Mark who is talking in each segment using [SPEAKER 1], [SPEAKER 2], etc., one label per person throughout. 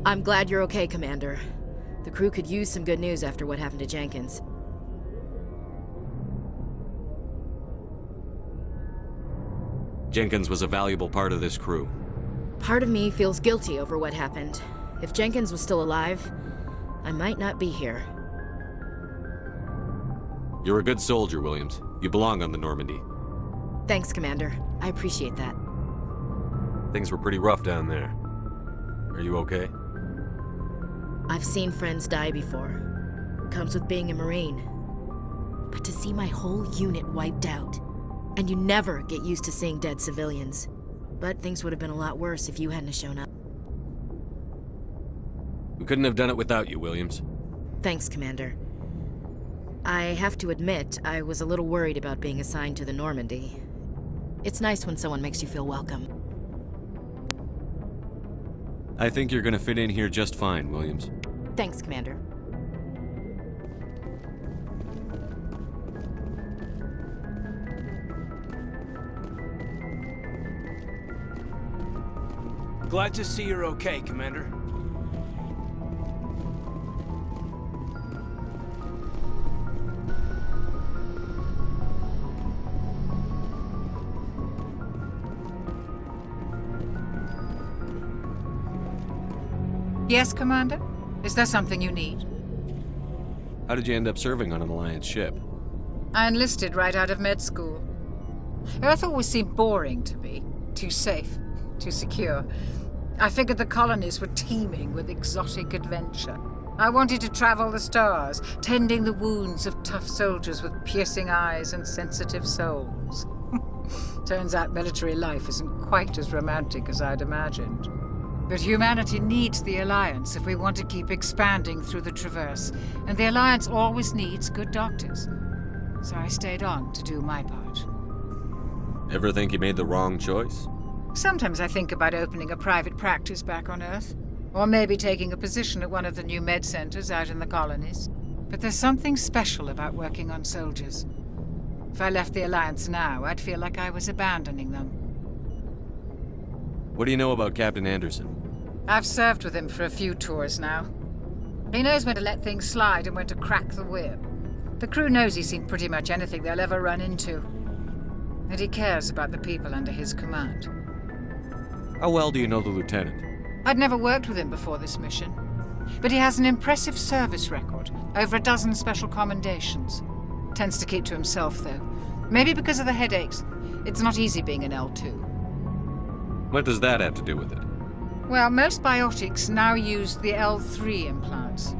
[SPEAKER 1] I'm glad you're okay, Commander. The crew could use some good news after what happened to Jenkins.
[SPEAKER 2] Jenkins was a valuable part of this crew.
[SPEAKER 1] Part of me feels guilty over what happened. If Jenkins was still alive, I might not be here.
[SPEAKER 2] You're a good soldier, Williams. You belong on the Normandy.
[SPEAKER 1] Thanks, Commander. I appreciate that.
[SPEAKER 3] Things were pretty rough down there. Are you okay?
[SPEAKER 1] I've seen friends die before. Comes with being a Marine. But to see my whole unit wiped out, and you never get used to seeing dead civilians. But things would have been a lot worse if you hadn't shown up.
[SPEAKER 2] We couldn't have done it without you, Williams.
[SPEAKER 1] Thanks, Commander. I have to admit, I was a little worried about being assigned to the Normandy. It's nice when someone makes you feel welcome.
[SPEAKER 2] I think you're gonna fit in here just fine, Williams.
[SPEAKER 1] Thanks, Commander.
[SPEAKER 4] Glad to see you're okay, Commander.
[SPEAKER 5] Yes, Commander? Is there something you need?
[SPEAKER 2] How did you end up serving on an Alliance ship?
[SPEAKER 5] I enlisted right out of med school. Earth always seemed boring to me. Too safe, too secure. I figured the colonies were teeming with exotic adventure. I wanted to travel the stars, tending the wounds of tough soldiers with piercing eyes and sensitive souls. Turns out military life isn't quite as romantic as I'd imagined. But humanity needs the Alliance if we want to keep expanding through the Traverse, and the Alliance always needs good doctors. So I stayed on to do my part.
[SPEAKER 2] Ever think you made the wrong choice?
[SPEAKER 5] Sometimes I think about opening a private practice back on Earth, or maybe taking a position at one of the new med centers out in the colonies. But there's something special about working on soldiers. If I left the Alliance now, I'd feel like I was abandoning them.
[SPEAKER 2] What do you know about Captain Anderson?
[SPEAKER 5] I've served with him for a few tours now. He knows when to let things slide and when to crack the whip. The crew knows he's seen pretty much anything they'll ever run into. And he cares about the people under his command.
[SPEAKER 2] How well do you know the lieutenant?
[SPEAKER 5] I'd never worked with him before this mission. But he has an impressive service record, over a dozen special commendations. Tends to keep to himself, though. Maybe because of the headaches. It's not easy being an L2.
[SPEAKER 2] What does that have to do with it?
[SPEAKER 5] Well, most biotics now use the L3 implants.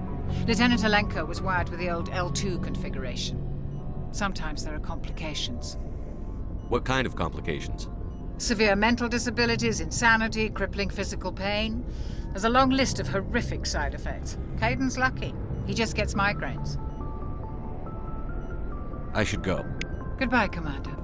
[SPEAKER 5] Lieutenant Alenko was wired with the old L2 configuration. Sometimes there are complications.
[SPEAKER 2] What kind of complications?
[SPEAKER 5] Severe mental disabilities, insanity, crippling physical pain. There's a long list of horrific side effects. Caden's lucky. He just gets migraines.
[SPEAKER 2] I should go.
[SPEAKER 5] Goodbye, Commander.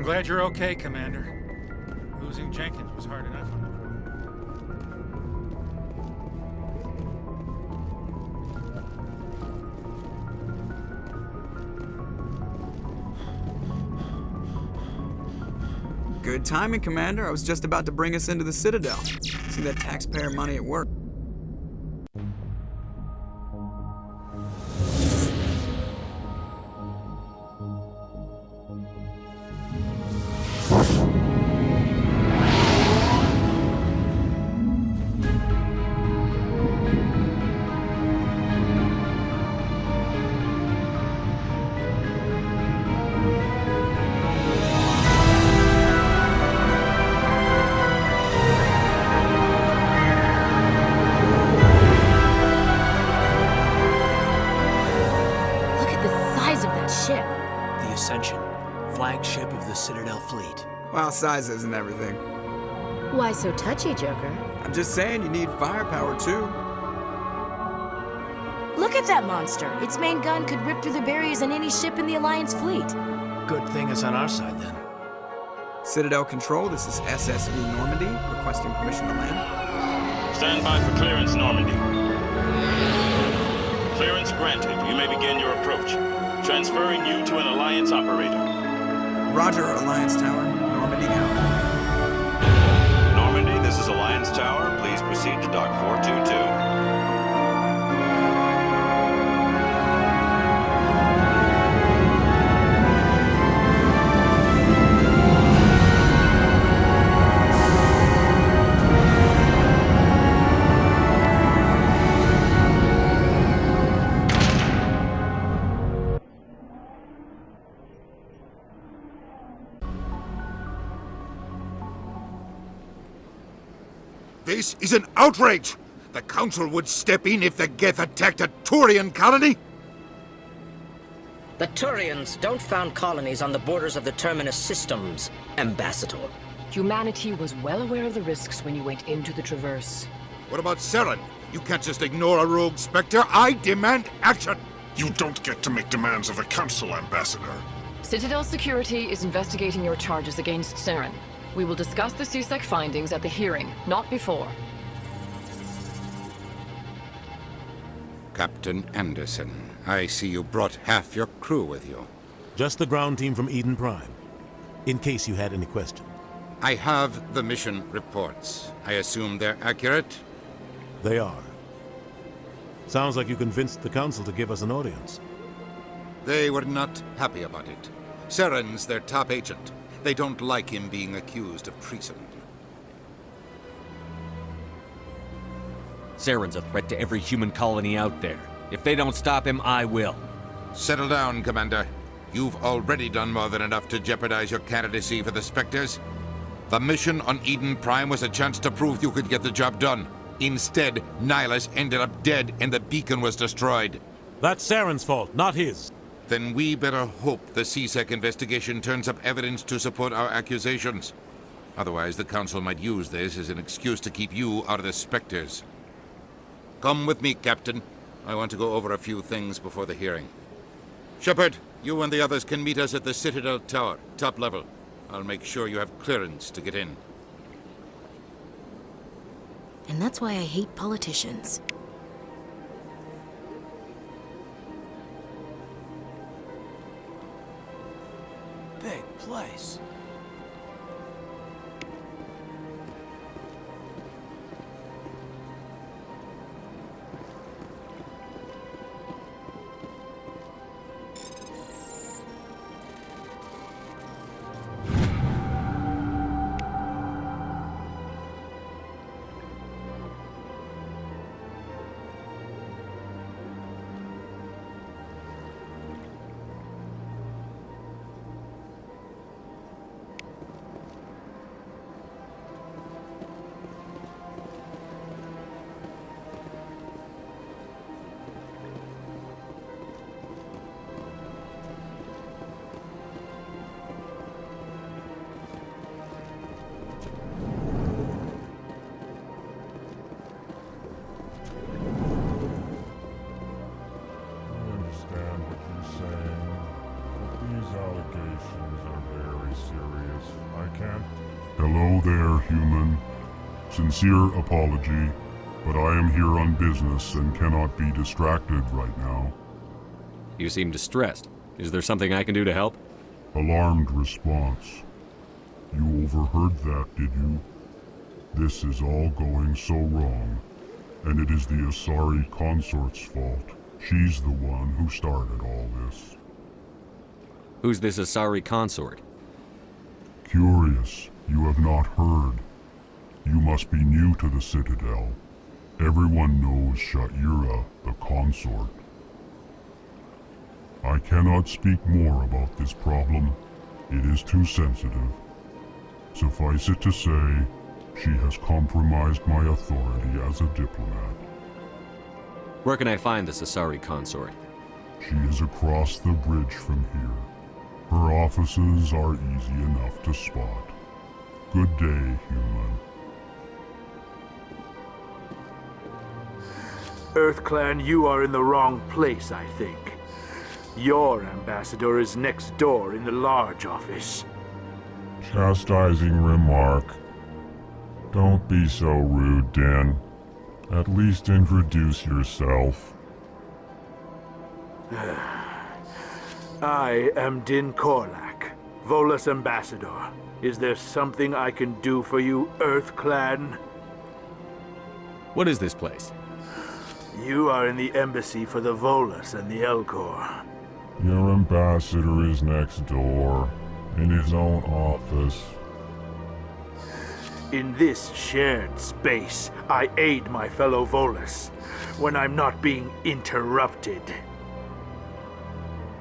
[SPEAKER 6] I'm glad you're okay, Commander. Losing Jenkins was hard enough on the crew.
[SPEAKER 7] Good timing, Commander. I was just about to bring us into the Citadel. See that taxpayer money at work.
[SPEAKER 4] The Ascension, flagship of the Citadel fleet.
[SPEAKER 7] Well, size isn't everything.
[SPEAKER 1] Why so touchy, Joker?
[SPEAKER 7] I'm just saying you need firepower, too.
[SPEAKER 1] Look at that monster. Its main gun could rip through the barriers on any ship in the Alliance fleet.
[SPEAKER 4] Good thing it's on our side, then.
[SPEAKER 7] Citadel Control, this is SSV Normandy, requesting permission to land.
[SPEAKER 8] Stand by for clearance, Normandy. Clearance granted. You may begin your approach. Transferring you to an Alliance operator.
[SPEAKER 7] Roger, Alliance Tower. Normandy out.
[SPEAKER 8] Normandy, this is Alliance Tower. Please proceed to Dock 422.
[SPEAKER 9] This is an outrage! The Council would step in if the Geth attacked a Turian colony?
[SPEAKER 10] The Turians don't found colonies on the borders of the Terminus systems, Ambassador.
[SPEAKER 11] Humanity was well aware of the risks when you went into the Traverse.
[SPEAKER 9] What about Saren? You can't just ignore a rogue Spectre. I demand action!
[SPEAKER 12] You don't get to make demands of the Council, Ambassador.
[SPEAKER 11] Citadel Security is investigating your charges against Saren. We will discuss the CSEC findings at the hearing, not before.
[SPEAKER 9] Captain Anderson, I see you brought half your crew with you.
[SPEAKER 13] Just the ground team from Eden Prime, in case you had any questions.
[SPEAKER 9] I have the mission reports. I assume they're accurate?
[SPEAKER 13] They are. Sounds like you convinced the Council to give us an audience.
[SPEAKER 9] They were not happy about it. Saren's their top agent. They don't like him being accused of treason.
[SPEAKER 2] Saren's a threat to every human colony out there. If they don't stop him, I will.
[SPEAKER 9] Settle down, Commander. You've already done more than enough to jeopardize your candidacy for the Spectres. The mission on Eden Prime was a chance to prove you could get the job done. Instead, Nihilus ended up dead and the beacon was destroyed.
[SPEAKER 13] That's Saren's fault, not his.
[SPEAKER 9] Then we better hope the CSEC investigation turns up evidence to support our accusations. Otherwise, the Council might use this as an excuse to keep you out of the Spectres. Come with me, Captain. I want to go over a few things before the hearing. Shepard, you and the others can meet us at the Citadel Tower, top level. I'll make sure you have clearance to get in.
[SPEAKER 1] And that's why I hate politicians.
[SPEAKER 4] Big place.
[SPEAKER 12] can. Hello there, human. Sincere apology, but I am here on business and cannot be distracted right now.
[SPEAKER 3] You seem distressed. Is there something I can do to help?
[SPEAKER 12] Alarmed response. You overheard that, did you? This is all going so wrong, and it is the Asari consort's fault. She's the one who started all this.
[SPEAKER 3] Who's this Asari consort?
[SPEAKER 12] Curious, you have not heard. You must be new to the Citadel. Everyone knows Sha'ira, the consort. I cannot speak more about this problem. It is too sensitive. Suffice it to say, she has compromised my authority as a diplomat.
[SPEAKER 3] Where can I find this Asari consort?
[SPEAKER 12] She is across the bridge from here. Her offices are easy enough to spot. Good day, human.
[SPEAKER 14] EarthClan, you are in the wrong place, I think. Your ambassador is next door in the large office.
[SPEAKER 12] Chastising remark. Don't be so rude, Din. At least introduce yourself.
[SPEAKER 14] I am Din Korlak, Volus ambassador. Is there something I can do for you, EarthClan?
[SPEAKER 3] What is this place?
[SPEAKER 14] You are in the embassy for the Volus and the Elcor.
[SPEAKER 12] Your ambassador is next door, in his own office.
[SPEAKER 14] In this shared space, I aid my fellow Volus when I'm not being interrupted.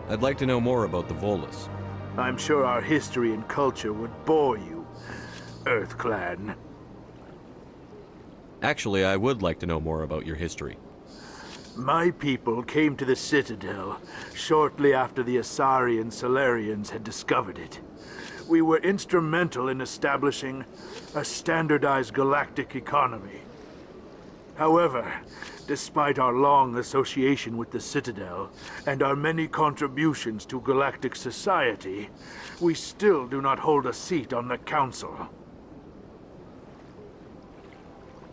[SPEAKER 3] I'd like to know more about the Volus.
[SPEAKER 14] I'm sure our history and culture would bore you, EarthClan.
[SPEAKER 3] Actually, I would like to know more about your history.
[SPEAKER 14] My people came to the Citadel shortly after the Asari and Solarians had discovered it. We were instrumental in establishing a standardized galactic economy. However, despite our long association with the Citadel and our many contributions to galactic society, we still do not hold a seat on the Council.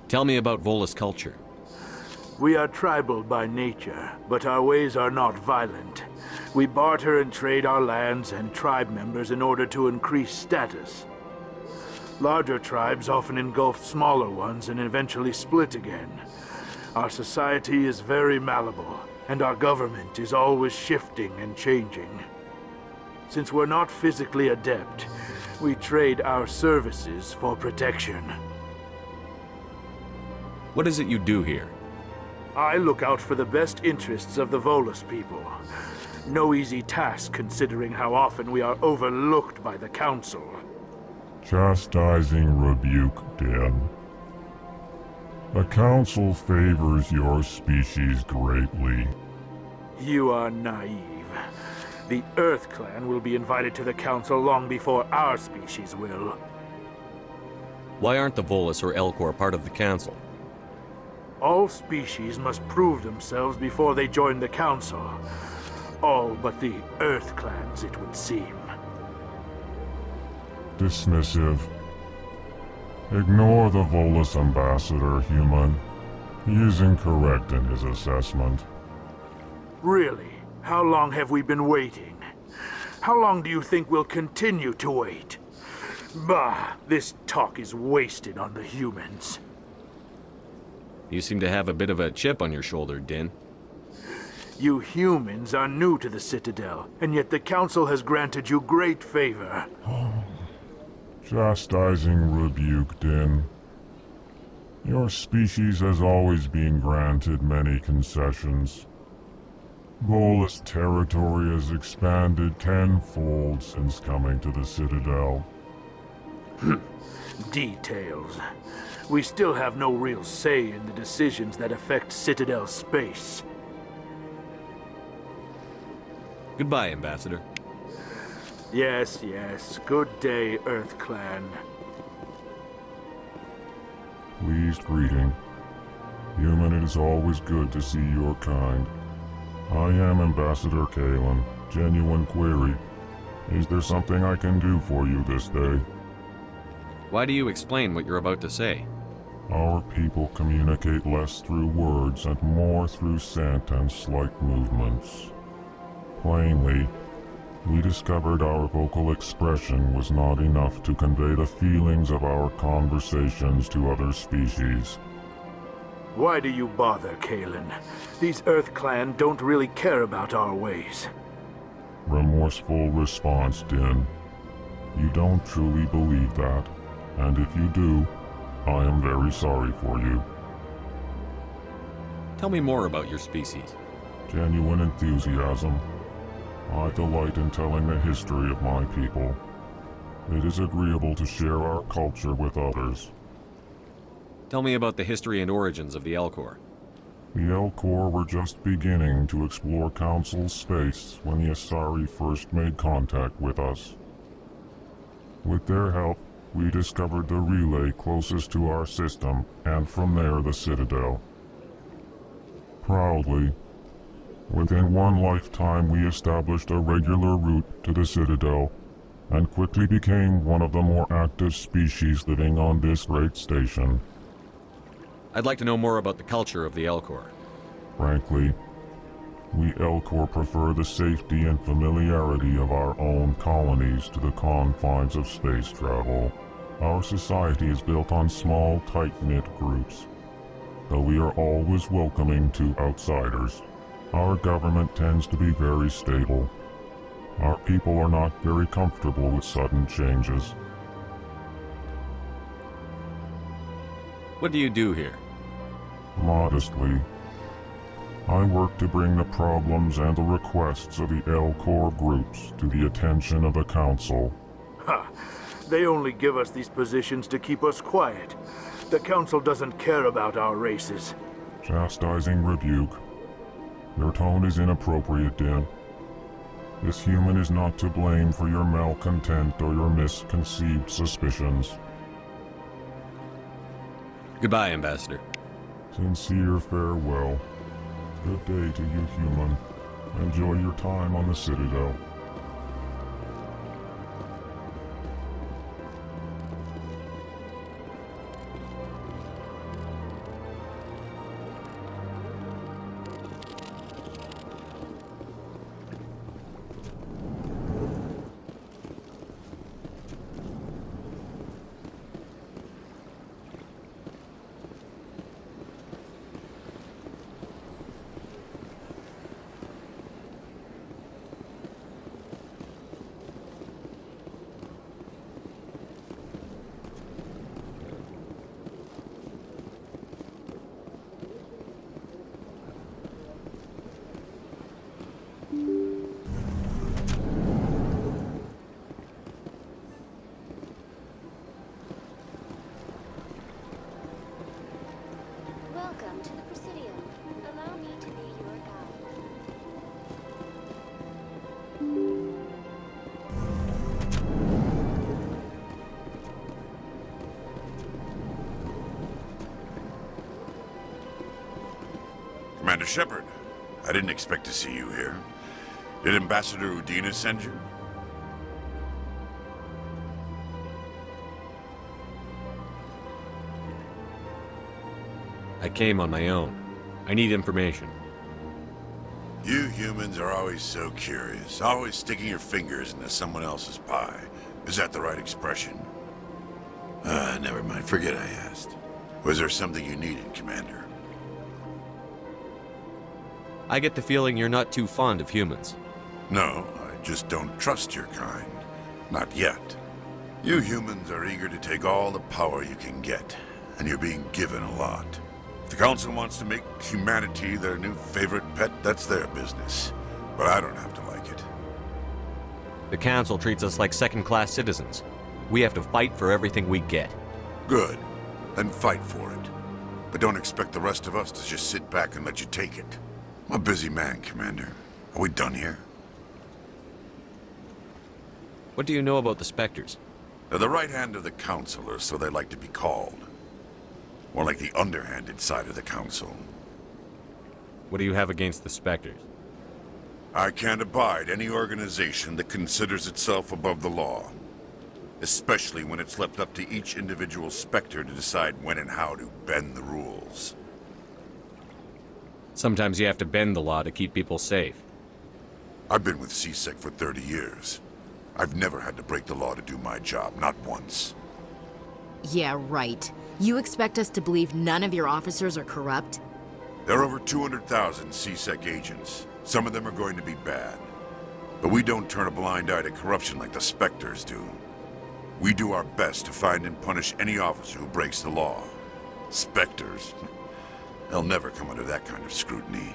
[SPEAKER 3] Tell me about Volus culture.
[SPEAKER 14] We are tribal by nature, but our ways are not violent. We barter and trade our lands and tribe members in order to increase status. Larger tribes often engulf smaller ones and eventually split again. Our society is very malleable, and our government is always shifting and changing. Since we're not physically adept, we trade our services for protection.
[SPEAKER 3] What is it you do here?
[SPEAKER 14] I look out for the best interests of the Volus people. No easy task considering how often we are overlooked by the Council.
[SPEAKER 12] Chastising rebuke, Din. The Council favors your species greatly.
[SPEAKER 14] You are naive. The EarthClan will be invited to the Council long before our species will.
[SPEAKER 3] Why aren't the Volus or Elcor part of the Council?
[SPEAKER 14] All species must prove themselves before they join the Council. All but the EarthClans, it would seem.
[SPEAKER 12] Dismissive. Ignore the Volus ambassador, human. He is incorrect in his assessment.
[SPEAKER 14] Really? How long have we been waiting? How long do you think we'll continue to wait? Bah, this talk is wasted on the humans.
[SPEAKER 3] You seem to have a bit of a chip on your shoulder, Din.
[SPEAKER 14] You humans are new to the Citadel, and yet the Council has granted you great favor.
[SPEAKER 12] Chastising rebuke, Din. Your species has always been granted many concessions. Volus territory has expanded tenfold since coming to the Citadel.
[SPEAKER 14] Details. We still have no real say in the decisions that affect Citadel space.
[SPEAKER 3] Goodbye, Ambassador.
[SPEAKER 14] Yes, yes. Good day, EarthClan.
[SPEAKER 12] Pleased greeting. Human, it is always good to see your kind. I am Ambassador Kalen. Genuine query. Is there something I can do for you this day?
[SPEAKER 2] Why do you explain what you're about to say?
[SPEAKER 12] Our people communicate less through words and more through scent and slight movements. Plainly, we discovered our vocal expression was not enough to convey the feelings of our conversations to other species.
[SPEAKER 14] Why do you bother, Kalen? These Earth Clan don't really care about our ways.
[SPEAKER 12] Remorseful response, Din. You don't truly believe that, and if you do, I am very sorry for you.
[SPEAKER 2] Tell me more about your species.
[SPEAKER 12] Genuine enthusiasm. I delight in telling the history of my people. It is agreeable to share our culture with others.
[SPEAKER 2] Tell me about the history and origins of the Elcor.
[SPEAKER 12] The Elcor were just beginning to explore Council space when the Asari first made contact with us. With their help, we discovered the relay closest to our system, and from there the Citadel. Proudly, within one lifetime we established a regular route to the Citadel, and quickly became one of the more active species living on this great station.
[SPEAKER 2] I'd like to know more about the culture of the Elcor.
[SPEAKER 12] Frankly, we Elcor prefer the safety and familiarity of our own colonies to the confines of space travel. Our society is built on small, tight-knit groups, though we are always welcoming to outsiders. Our government tends to be very stable. Our people are not very comfortable with sudden changes.
[SPEAKER 2] What do you do here?
[SPEAKER 12] Modestly, I work to bring the problems and the requests of the Elcor groups to the attention of the Council.
[SPEAKER 14] Ha! They only give us these positions to keep us quiet. The Council doesn't care about our races.
[SPEAKER 12] Chastising rebuke. Your tone is inappropriate, Din. This human is not to blame for your malcontent or your misconceived suspicions.
[SPEAKER 2] Goodbye, Ambassador.
[SPEAKER 12] Sincere farewell. Good day to you, human. Enjoy your time on the Citadel.
[SPEAKER 15] Welcome to the Presidium. Allow me to be your guide.
[SPEAKER 16] Commander Shepard, I didn't expect to see you here. Did Ambassador Udina send you?
[SPEAKER 2] I came on my own. I need information.
[SPEAKER 16] You humans are always so curious, always sticking your fingers into someone else's pie. Is that the right expression? Never mind. Forget I asked. Was there something you needed, Commander?
[SPEAKER 2] I get the feeling you're not too fond of humans.
[SPEAKER 16] No, I just don't trust your kind. Not yet. You humans are eager to take all the power you can get, and you're being given a lot. If the Council wants to make humanity their new favorite pet, that's their business. But I don't have to like it.
[SPEAKER 2] The Council treats us like second-class citizens. We have to fight for everything we get.
[SPEAKER 16] Good. Then fight for it. But don't expect the rest of us to just sit back and let you take it. I'm a busy man, Commander. Are we done here?
[SPEAKER 2] What do you know about the Spectres?
[SPEAKER 16] They're the right hand of the Council, or so they like to be called. More like the underhanded side of the Council.
[SPEAKER 2] What do you have against the Spectres?
[SPEAKER 16] I can't abide any organization that considers itself above the law. especially when it's left up to each individual Spectre to decide when and how to bend the rules.
[SPEAKER 2] Sometimes you have to bend the law to keep people safe.
[SPEAKER 16] I've been with CSEC for 30 years. I've never had to break the law to do my job, not once.
[SPEAKER 1] Yeah, right. You expect us to believe none of your officers are corrupt?
[SPEAKER 16] There are over 200,000 CSEC agents. Some of them are going to be bad. But we don't turn a blind eye to corruption like the Spectres do. We do our best to find and punish any officer who breaks the law. Spectres? They'll never come under that kind of scrutiny.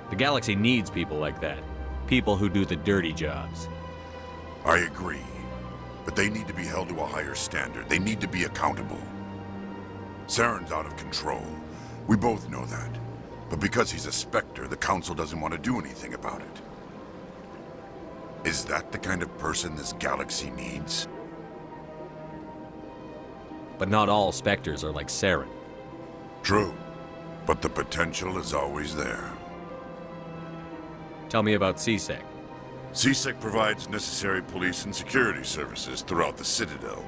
[SPEAKER 2] The galaxy needs people like that. People who do the dirty jobs.
[SPEAKER 16] I agree. But they need to be held to a higher standard. They need to be accountable. Saren's out of control. We both know that. But because he's a Spectre, the Council doesn't want to do anything about it. Is that the kind of person this galaxy needs?
[SPEAKER 2] But not all Spectres are like Saren.
[SPEAKER 16] True. But the potential is always there.
[SPEAKER 2] Tell me about CSEC.
[SPEAKER 16] CSEC provides necessary police and security services throughout the Citadel.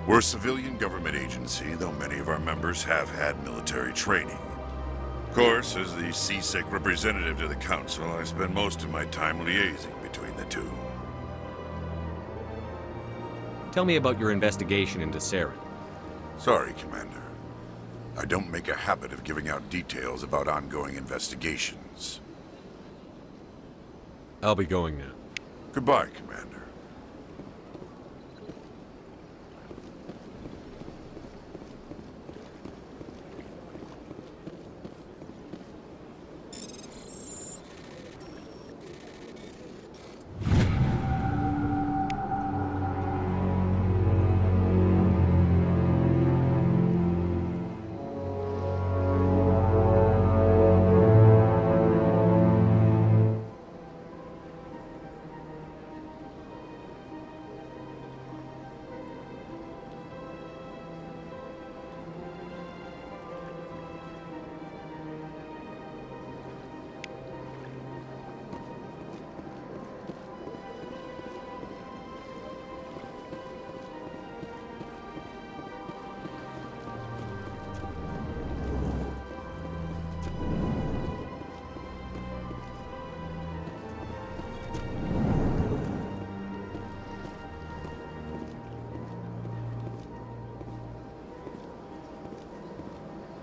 [SPEAKER 16] We're a civilian government agency, though many of our members have had military training. Of course, as the CSEC representative to the Council, I spend most of my time liaising between the two.
[SPEAKER 2] Tell me about your investigation into Saren.
[SPEAKER 16] Sorry, Commander. I don't make a habit of giving out details about ongoing investigations.
[SPEAKER 2] I'll be going now.
[SPEAKER 16] Goodbye, Commander.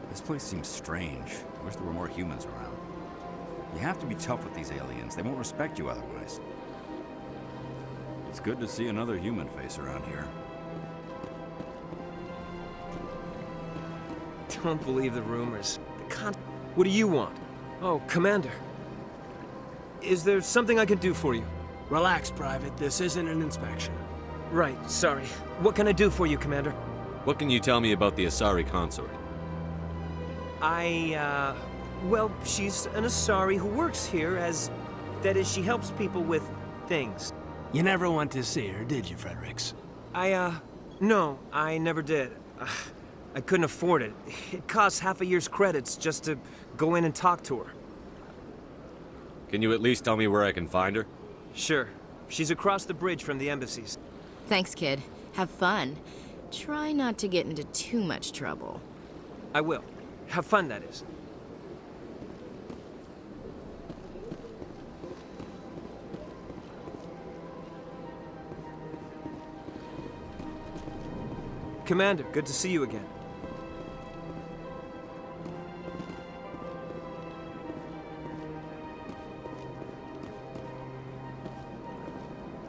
[SPEAKER 17] This place seems strange. I wish there were more humans around. You have to be tough with these aliens. They won't respect you otherwise. It's good to see another human face around here.
[SPEAKER 18] Don't believe the rumors. What do you want? Oh, Commander. Is there something I can do for you?
[SPEAKER 4] Relax, Private. This isn't an inspection.
[SPEAKER 18] Right, sorry. What can I do for you, Commander?
[SPEAKER 2] What can you tell me about the Asari consort?
[SPEAKER 18] Well, she's an Asari who works here as... That is, she helps people with things.
[SPEAKER 4] You never went to see her, did you, Fredericks?
[SPEAKER 18] No, I never did. I couldn't afford it. It costs half a year's credits just to go in and talk to her.
[SPEAKER 2] Can you at least tell me where I can find her?
[SPEAKER 18] Sure. She's across the bridge from the embassies.
[SPEAKER 1] Thanks, kid. Have fun. Try not to get into too much trouble.
[SPEAKER 18] I will. Have fun, that is. Commander, good to see you again.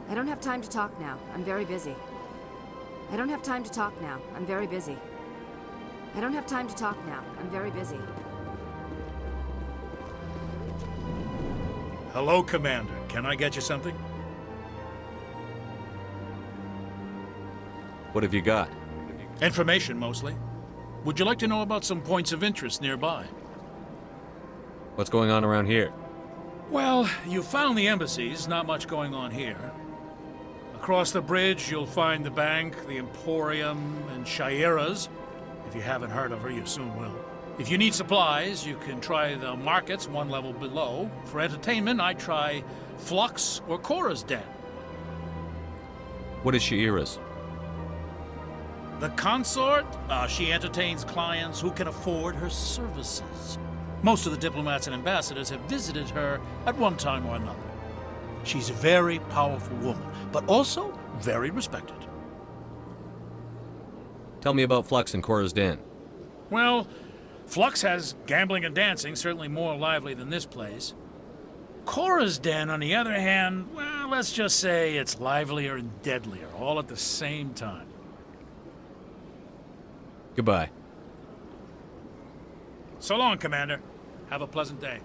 [SPEAKER 19] I don't have time to talk now. I'm very busy. I don't have time to talk now. I'm very busy. I don't have time to talk now. I'm very busy.
[SPEAKER 6] Hello, Commander. Can I get you something?
[SPEAKER 2] What have you got?
[SPEAKER 6] Information, mostly. Would you like to know about some points of interest nearby?
[SPEAKER 2] What's going on around here?
[SPEAKER 6] Well, you found the embassies. Not much going on here. Across the bridge, you'll find the bank, the Emporium, and Shaira's. If you haven't heard of her, you soon will. If you need supplies, you can try the markets one level below. For entertainment, I'd try Flux or Cora's Den.
[SPEAKER 2] What is Sha'ira's?
[SPEAKER 6] The consort? She entertains clients who can afford her services. Most of the diplomats and ambassadors have visited her at one time or another. She's a very powerful woman, but also very respected.
[SPEAKER 2] Tell me about Flux and Cora's Den.
[SPEAKER 6] Well, Flux has gambling and dancing, certainly more lively than this place. Cora's Den, on the other hand, well, let's just say it's livelier and deadlier, all at the same time.
[SPEAKER 2] Goodbye.
[SPEAKER 6] So long, Commander. Have a pleasant day.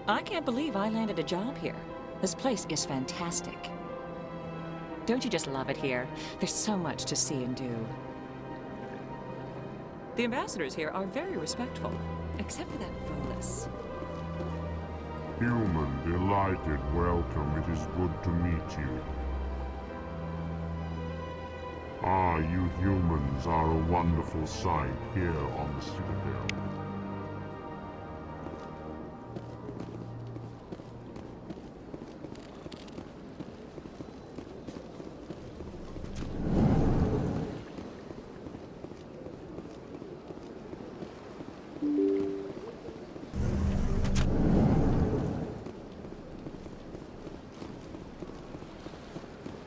[SPEAKER 20] I can't believe I landed a job here. This place is fantastic. Don't you just love it here? There's so much to see and do. The ambassadors here are very respectful, except for that Volus.
[SPEAKER 12] Human, delighted, welcome. It is good to meet you. Ah, you humans are a wonderful sight here on the Citadel.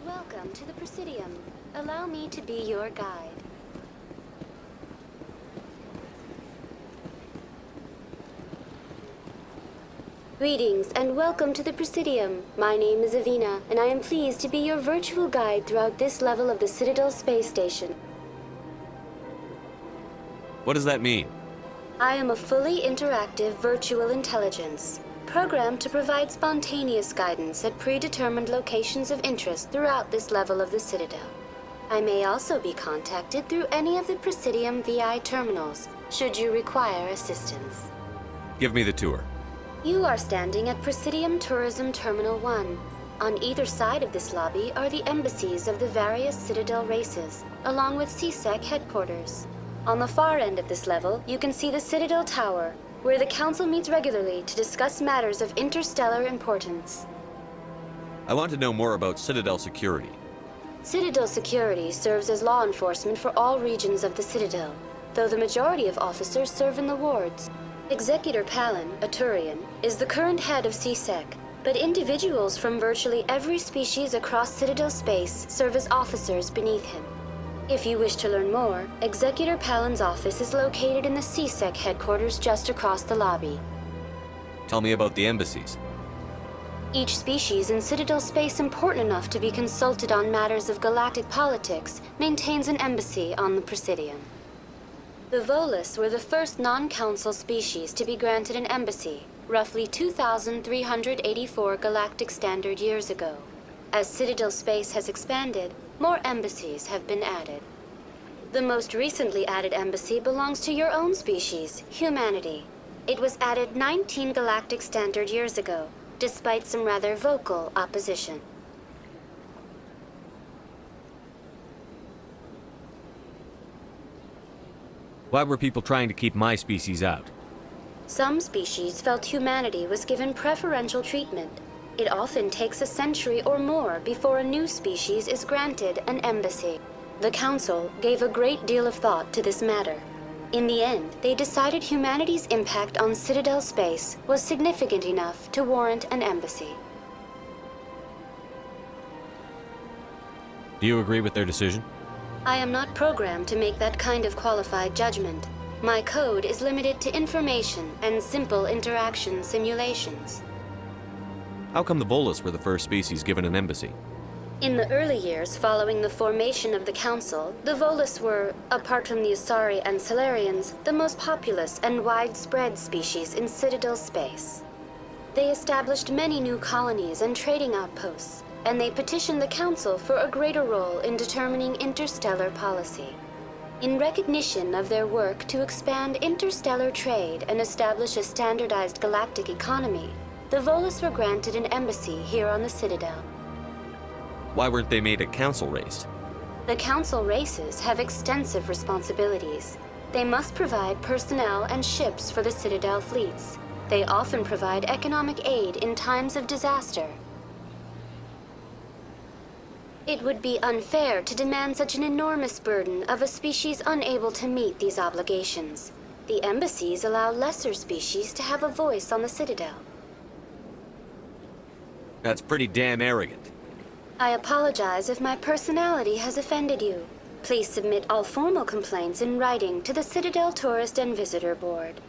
[SPEAKER 15] Welcome to the Presidium. Allow me to be your guide. Greetings and welcome to the Presidium. My name is Avina, and I am pleased to be your virtual guide throughout this level of the Citadel Space Station.
[SPEAKER 2] What does that mean?
[SPEAKER 15] I am a fully interactive virtual intelligence, programmed to provide spontaneous guidance at predetermined locations of interest throughout this level of the Citadel. I may also be contacted through any of the Presidium VI terminals, should you require assistance.
[SPEAKER 2] Give me the tour.
[SPEAKER 15] You are standing at Presidium Tourism Terminal 1. On either side of this lobby are the embassies of the various Citadel races, along with CSEC headquarters. On the far end of this level, you can see the Citadel Tower, where the Council meets regularly to discuss matters of interstellar importance.
[SPEAKER 2] I want to know more about Citadel security.
[SPEAKER 15] Citadel security serves as law enforcement for all regions of the Citadel, though the majority of officers serve in the wards. Executor Palin, a Turian, is the current head of CSEC, but individuals from virtually every species across Citadel space serve as officers beneath him. If you wish to learn more, Executor Palin's office is located in the CSEC headquarters just across the lobby.
[SPEAKER 2] Tell me about the embassies.
[SPEAKER 15] Each species in Citadel space important enough to be consulted on matters of galactic politics maintains an embassy on the Presidium. The Volus were the first non-council species to be granted an embassy, roughly 2,384 galactic standard years ago. As Citadel space has expanded, more embassies have been added. The most recently added embassy belongs to your own species, humanity. It was added 19 galactic standard years ago, despite some rather vocal opposition.
[SPEAKER 2] Why were people trying to keep my species out?
[SPEAKER 15] Some species felt humanity was given preferential treatment. It often takes a century or more before a new species is granted an embassy. The Council gave a great deal of thought to this matter. In the end, they decided humanity's impact on Citadel space was significant enough to warrant an embassy.
[SPEAKER 2] Do you agree with their decision?
[SPEAKER 15] I am not programmed to make that kind of qualified judgment. My code is limited to information and simple interaction simulations.
[SPEAKER 2] How come the Volus were the first species given an embassy?
[SPEAKER 15] In the early years following the formation of the Council, the Volus were, apart from the Asari and Solarians, the most populous and widespread species in Citadel space. They established many new colonies and trading outposts, and they petitioned the Council for a greater role in determining interstellar policy. In recognition of their work to expand interstellar trade and establish a standardized galactic economy, the Volus were granted an embassy here on the Citadel.
[SPEAKER 2] Why weren't they made a council race?
[SPEAKER 15] The Council races have extensive responsibilities. They must provide personnel and ships for the Citadel fleets. They often provide economic aid in times of disaster. It would be unfair to demand such an enormous burden of a species unable to meet these obligations. The embassies allow lesser species to have a voice on the Citadel.
[SPEAKER 2] That's pretty damn arrogant.
[SPEAKER 15] I apologize if my personality has offended you. Please submit all formal complaints in writing to the Citadel Tourist and Visitor Board.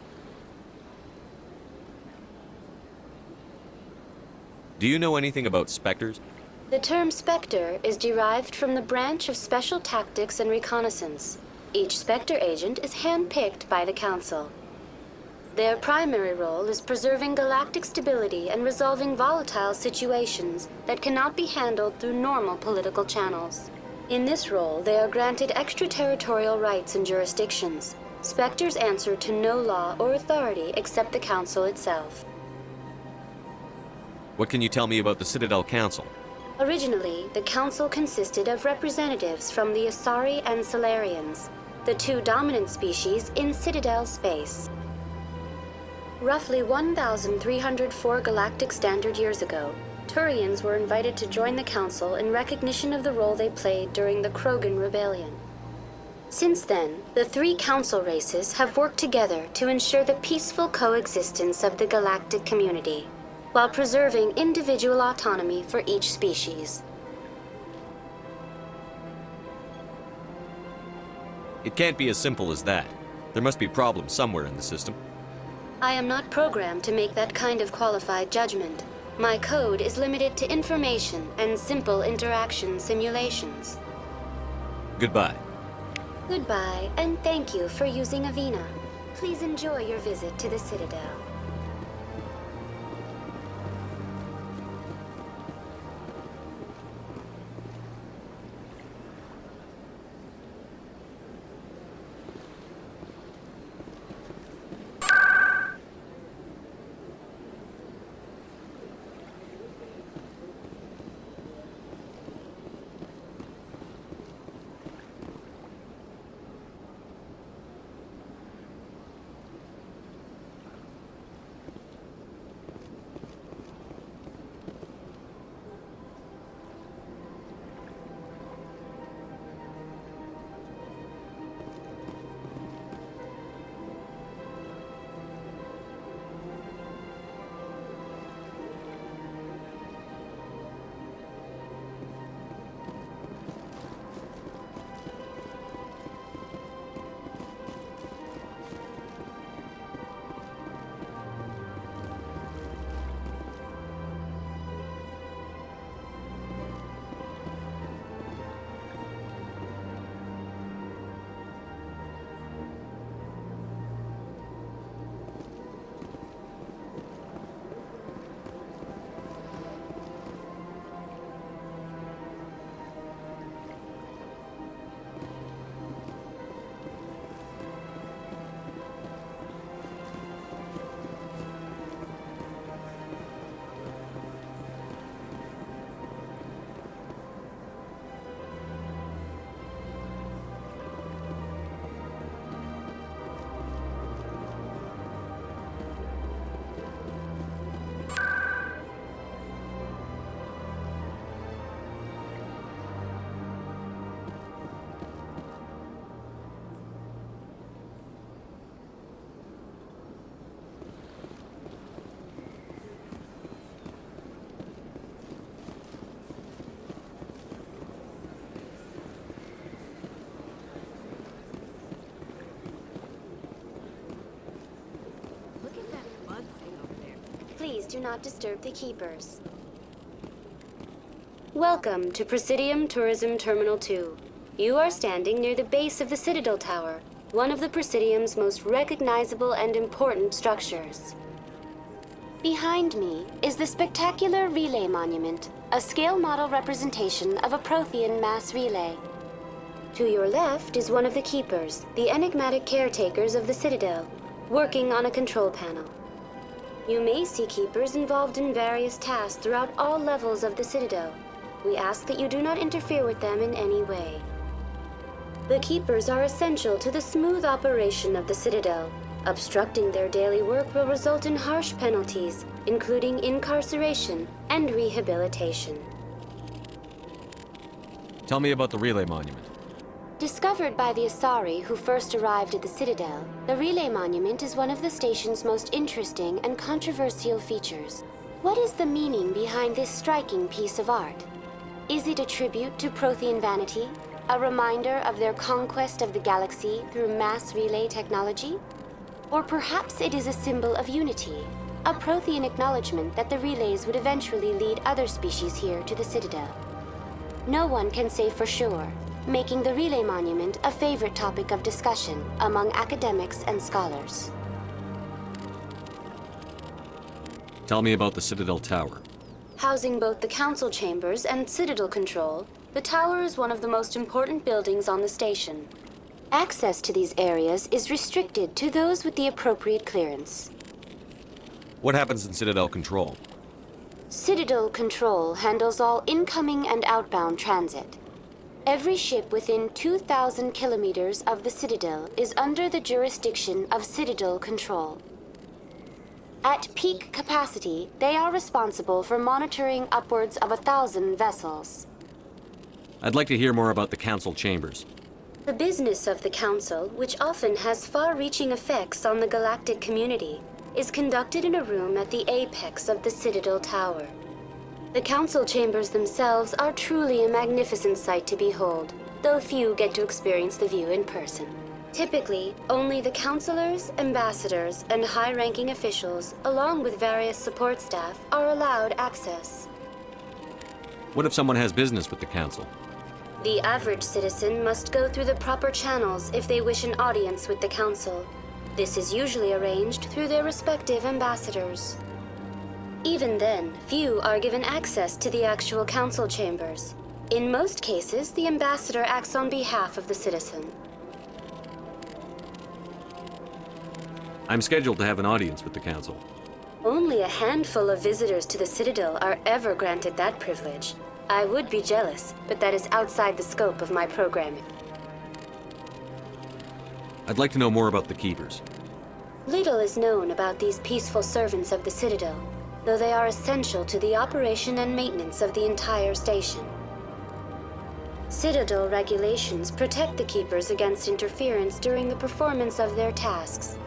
[SPEAKER 2] Do you know anything about specters?
[SPEAKER 15] The term Spectre is derived from the branch of Special Tactics and Reconnaissance. Each Spectre agent is handpicked by the Council. Their primary role is preserving galactic stability and resolving volatile situations that cannot be handled through normal political channels. In this role, they are granted extraterritorial rights and jurisdictions. Spectres answer to no law or authority except the Council itself.
[SPEAKER 2] What can you tell me about the Citadel Council?
[SPEAKER 15] Originally, the Council consisted of representatives from the Asari and Solarians, the two dominant species in Citadel space. Roughly 1,304 galactic standard years ago, Turians were invited to join the Council in recognition of the role they played during the Krogan Rebellion. Since then, the three Council races have worked together to ensure the peaceful coexistence of the galactic community, while preserving individual autonomy for each species.
[SPEAKER 2] It can't be as simple as that. There must be problems somewhere in the system.
[SPEAKER 15] I am not programmed to make that kind of qualified judgment. My code is limited to information and simple interaction simulations.
[SPEAKER 2] Goodbye.
[SPEAKER 15] Goodbye, and thank you for using Avina. Please enjoy your visit to the Citadel. Please do not disturb the keepers. Welcome to Presidium Tourism Terminal 2. You are standing near the base of the Citadel Tower, one of the Presidium's most recognizable and important structures. Behind me is the spectacular Relay Monument, a scale model representation of a Prothean mass relay. To your left is one of the keepers, the enigmatic caretakers of the Citadel, working on a control panel. You may see keepers involved in various tasks throughout all levels of the Citadel. We ask that you do not interfere with them in any way. The keepers are essential to the smooth operation of the Citadel. Obstructing their daily work will result in harsh penalties, including incarceration and rehabilitation.
[SPEAKER 2] Tell me about the Relay Monument.
[SPEAKER 15] Discovered by the Asari who first arrived at the Citadel, the Relay Monument is one of the station's most interesting and controversial features. What is the meaning behind this striking piece of art? Is it a tribute to Prothean vanity? A reminder of their conquest of the galaxy through mass relay technology? Or perhaps it is a symbol of unity, a Prothean acknowledgement that the relays would eventually lead other species here to the Citadel. No one can say for sure, making the Relay Monument a favorite topic of discussion among academics and scholars.
[SPEAKER 2] Tell me about the Citadel Tower.
[SPEAKER 15] Housing both the council chambers and Citadel control, the tower is one of the most important buildings on the station. Access to these areas is restricted to those with the appropriate clearance.
[SPEAKER 2] What happens in Citadel Control?
[SPEAKER 15] Citadel Control handles all incoming and outbound transit. Every ship within 2,000 kilometers of the Citadel is under the jurisdiction of Citadel Control. At peak capacity, they are responsible for monitoring upwards of 1,000 vessels.
[SPEAKER 2] I'd like to hear more about the council chambers.
[SPEAKER 15] The business of the Council, which often has far-reaching effects on the galactic community, is conducted in a room at the apex of the Citadel Tower. The Council chambers themselves are truly a magnificent sight to behold, though few get to experience the view in person. Typically, only the councilors, ambassadors, and high-ranking officials, along with various support staff, are allowed access.
[SPEAKER 2] What if someone has business with the council?
[SPEAKER 15] The average citizen must go through the proper channels if they wish an audience with the council. This is usually arranged through their respective ambassadors. Even then, few are given access to the actual council chambers. In most cases, the ambassador acts on behalf of the citizen.
[SPEAKER 2] I'm scheduled to have an audience with the council.
[SPEAKER 15] Only a handful of visitors to the Citadel are ever granted that privilege. I would be jealous, but that is outside the scope of my programming.
[SPEAKER 2] I'd like to know more about the Keepers.
[SPEAKER 15] Little is known about these peaceful servants of the Citadel, though they are essential to the operation and maintenance of the entire station. Citadel regulations protect the Keepers against interference during the performance of their tasks.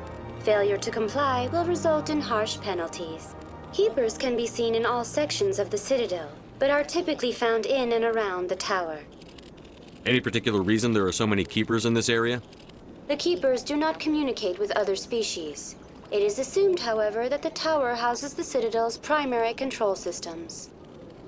[SPEAKER 15] Failure to comply will result in harsh penalties. Keepers can be seen in all sections of the Citadel, but are typically found in and around the tower.
[SPEAKER 2] Any particular reason there are so many Keepers in this area?
[SPEAKER 15] The Keepers do not communicate with other species. It is assumed, however, that the tower houses the Citadel's primary control systems.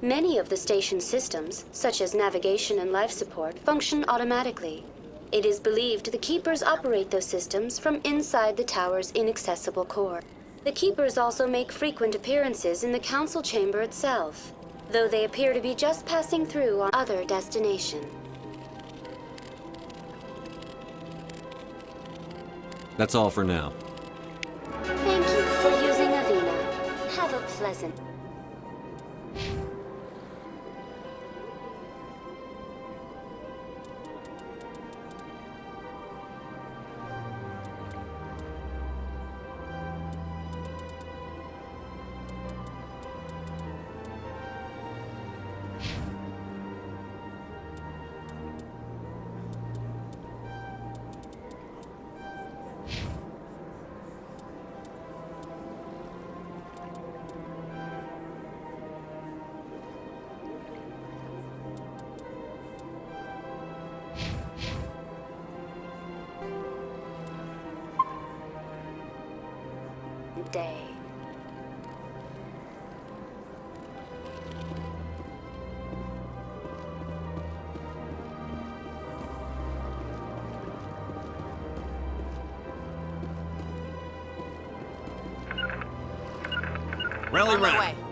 [SPEAKER 15] Many of the station's systems, such as navigation and life support, function automatically. It is believed the Keepers operate those systems from inside the tower's inaccessible core. The Keepers also make frequent appearances in the council chamber itself, though they appear to be just passing through on other destination.
[SPEAKER 2] That's all for now.
[SPEAKER 15] Thank you for using Avina. Have a pleasant... day.
[SPEAKER 4] Rally
[SPEAKER 1] On my
[SPEAKER 4] round.
[SPEAKER 1] way.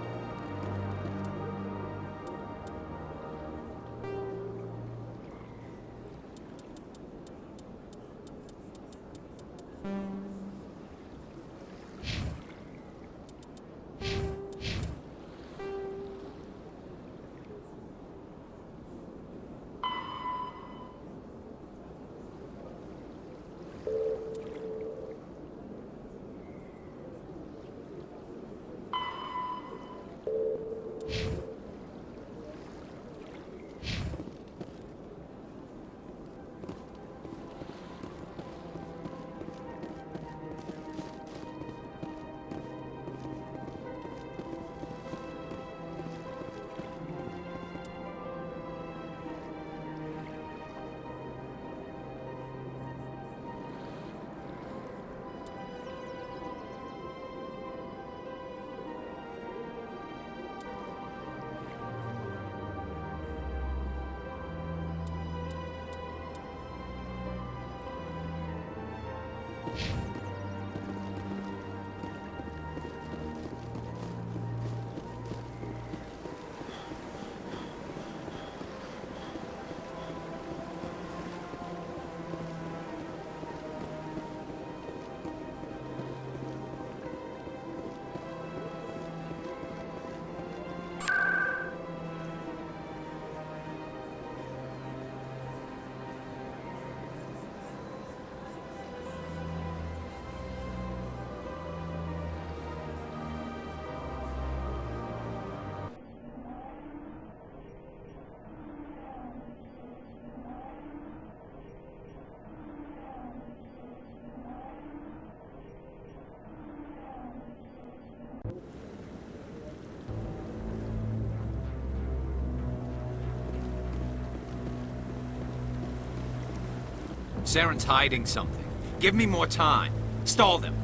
[SPEAKER 21] Saren's hiding something. Give me more time. Stall them.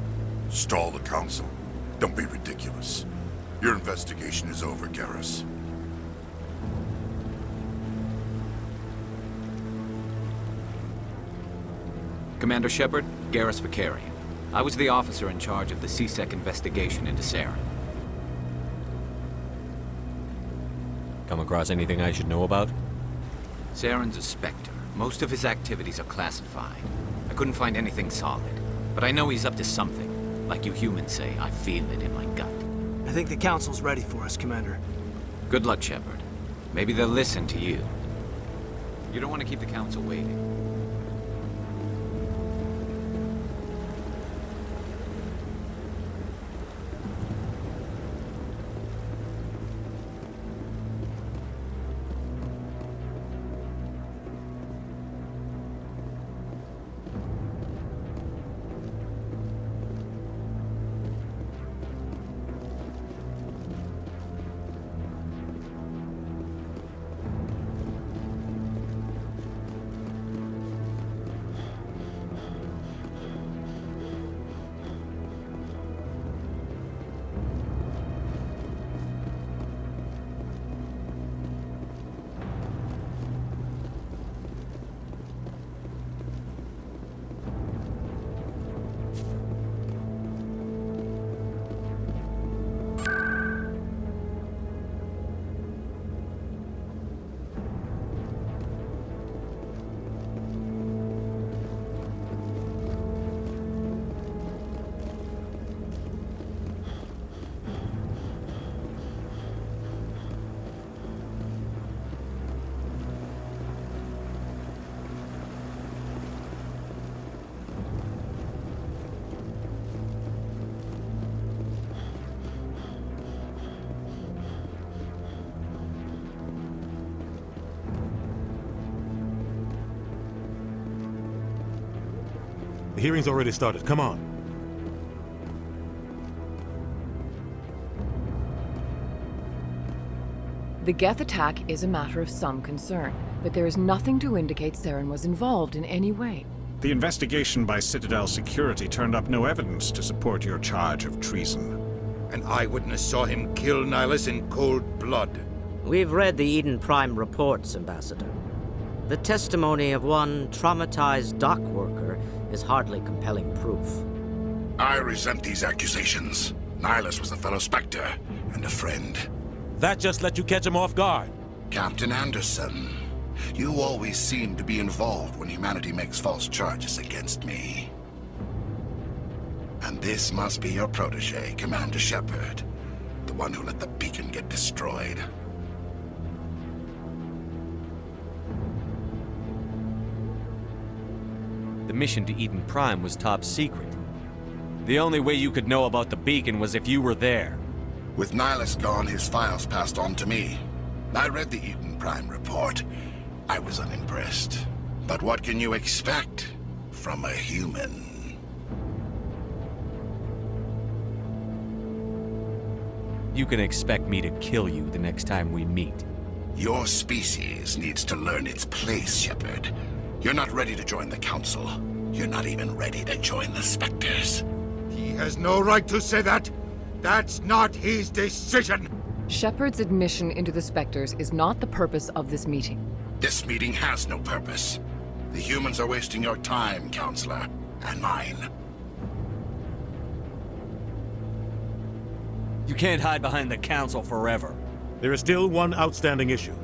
[SPEAKER 16] Stall the council? Don't be ridiculous. Your investigation is over, Garrus.
[SPEAKER 22] Commander Shepard, Garrus Vicarian. I was the officer in charge of the C-Sec investigation into Saren.
[SPEAKER 2] Come across anything I should know about?
[SPEAKER 22] Saren's a Spectre. Most of his activities are classified. I couldn't find anything solid, but I know he's up to something. Like you humans say, I feel it in my gut.
[SPEAKER 18] I think the Council's ready for us, Commander.
[SPEAKER 22] Good luck, Shepard. Maybe they'll listen to you. You don't want to keep the Council waiting.
[SPEAKER 13] The hearing's already started. Come on.
[SPEAKER 11] The Geth attack is a matter of some concern, but there is nothing to indicate Saren was involved in any way.
[SPEAKER 23] The investigation by Citadel Security turned up no evidence to support your charge of treason.
[SPEAKER 9] An eyewitness saw him kill Nihilus in cold blood.
[SPEAKER 10] We've read the Eden Prime reports, Ambassador. The testimony of one traumatized dock worker is hardly compelling proof.
[SPEAKER 16] I resent these accusations.
[SPEAKER 5] Nihilus was a fellow Spectre and a friend.
[SPEAKER 13] That just let you catch him off guard.
[SPEAKER 5] Captain Anderson, you always seem to be involved when humanity makes false charges against me. And this must be your protege, Commander Shepard, the one who let the beacon get destroyed.
[SPEAKER 2] The mission to Eden Prime was top secret. The only way you could know about the beacon was if you were there.
[SPEAKER 5] With Nihilus gone, his files passed on to me. I read the Eden Prime report. I was unimpressed. But what can you expect from a human?
[SPEAKER 2] You can expect me to kill you the next time we meet.
[SPEAKER 5] Your species needs to learn its place, Shepard. You're not ready to join the Council. You're not even ready to join the Spectres.
[SPEAKER 9] He has no right to say that. That's not his decision.
[SPEAKER 11] Shepard's admission into the Spectres is not the purpose of this meeting.
[SPEAKER 5] This meeting has no purpose. The humans are wasting your time, Counselor, and mine.
[SPEAKER 2] You can't hide behind the Council forever.
[SPEAKER 13] There is still one outstanding issue.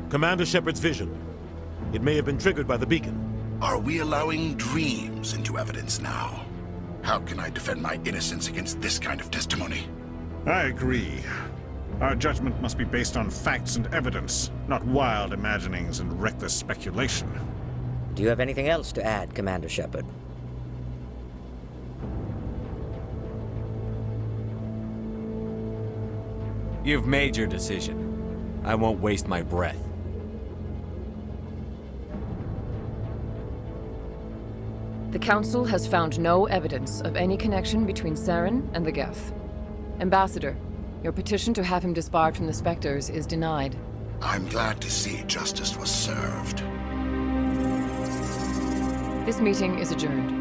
[SPEAKER 13] Commander Shepard's vision. It may have been triggered by the beacon.
[SPEAKER 5] Are we allowing dreams into evidence now? How can I defend my innocence against this kind of testimony?
[SPEAKER 23] I agree. Our judgment must be based on facts and evidence, not wild imaginings and reckless speculation.
[SPEAKER 10] Do you have anything else to add, Commander Shepard?
[SPEAKER 2] You've made your decision. I won't waste my breath.
[SPEAKER 11] The Council has found no evidence of any connection between Saren and the Geth. Ambassador, your petition to have him disbarred from the Spectres is denied.
[SPEAKER 5] I'm glad to see justice was served.
[SPEAKER 11] This meeting is adjourned.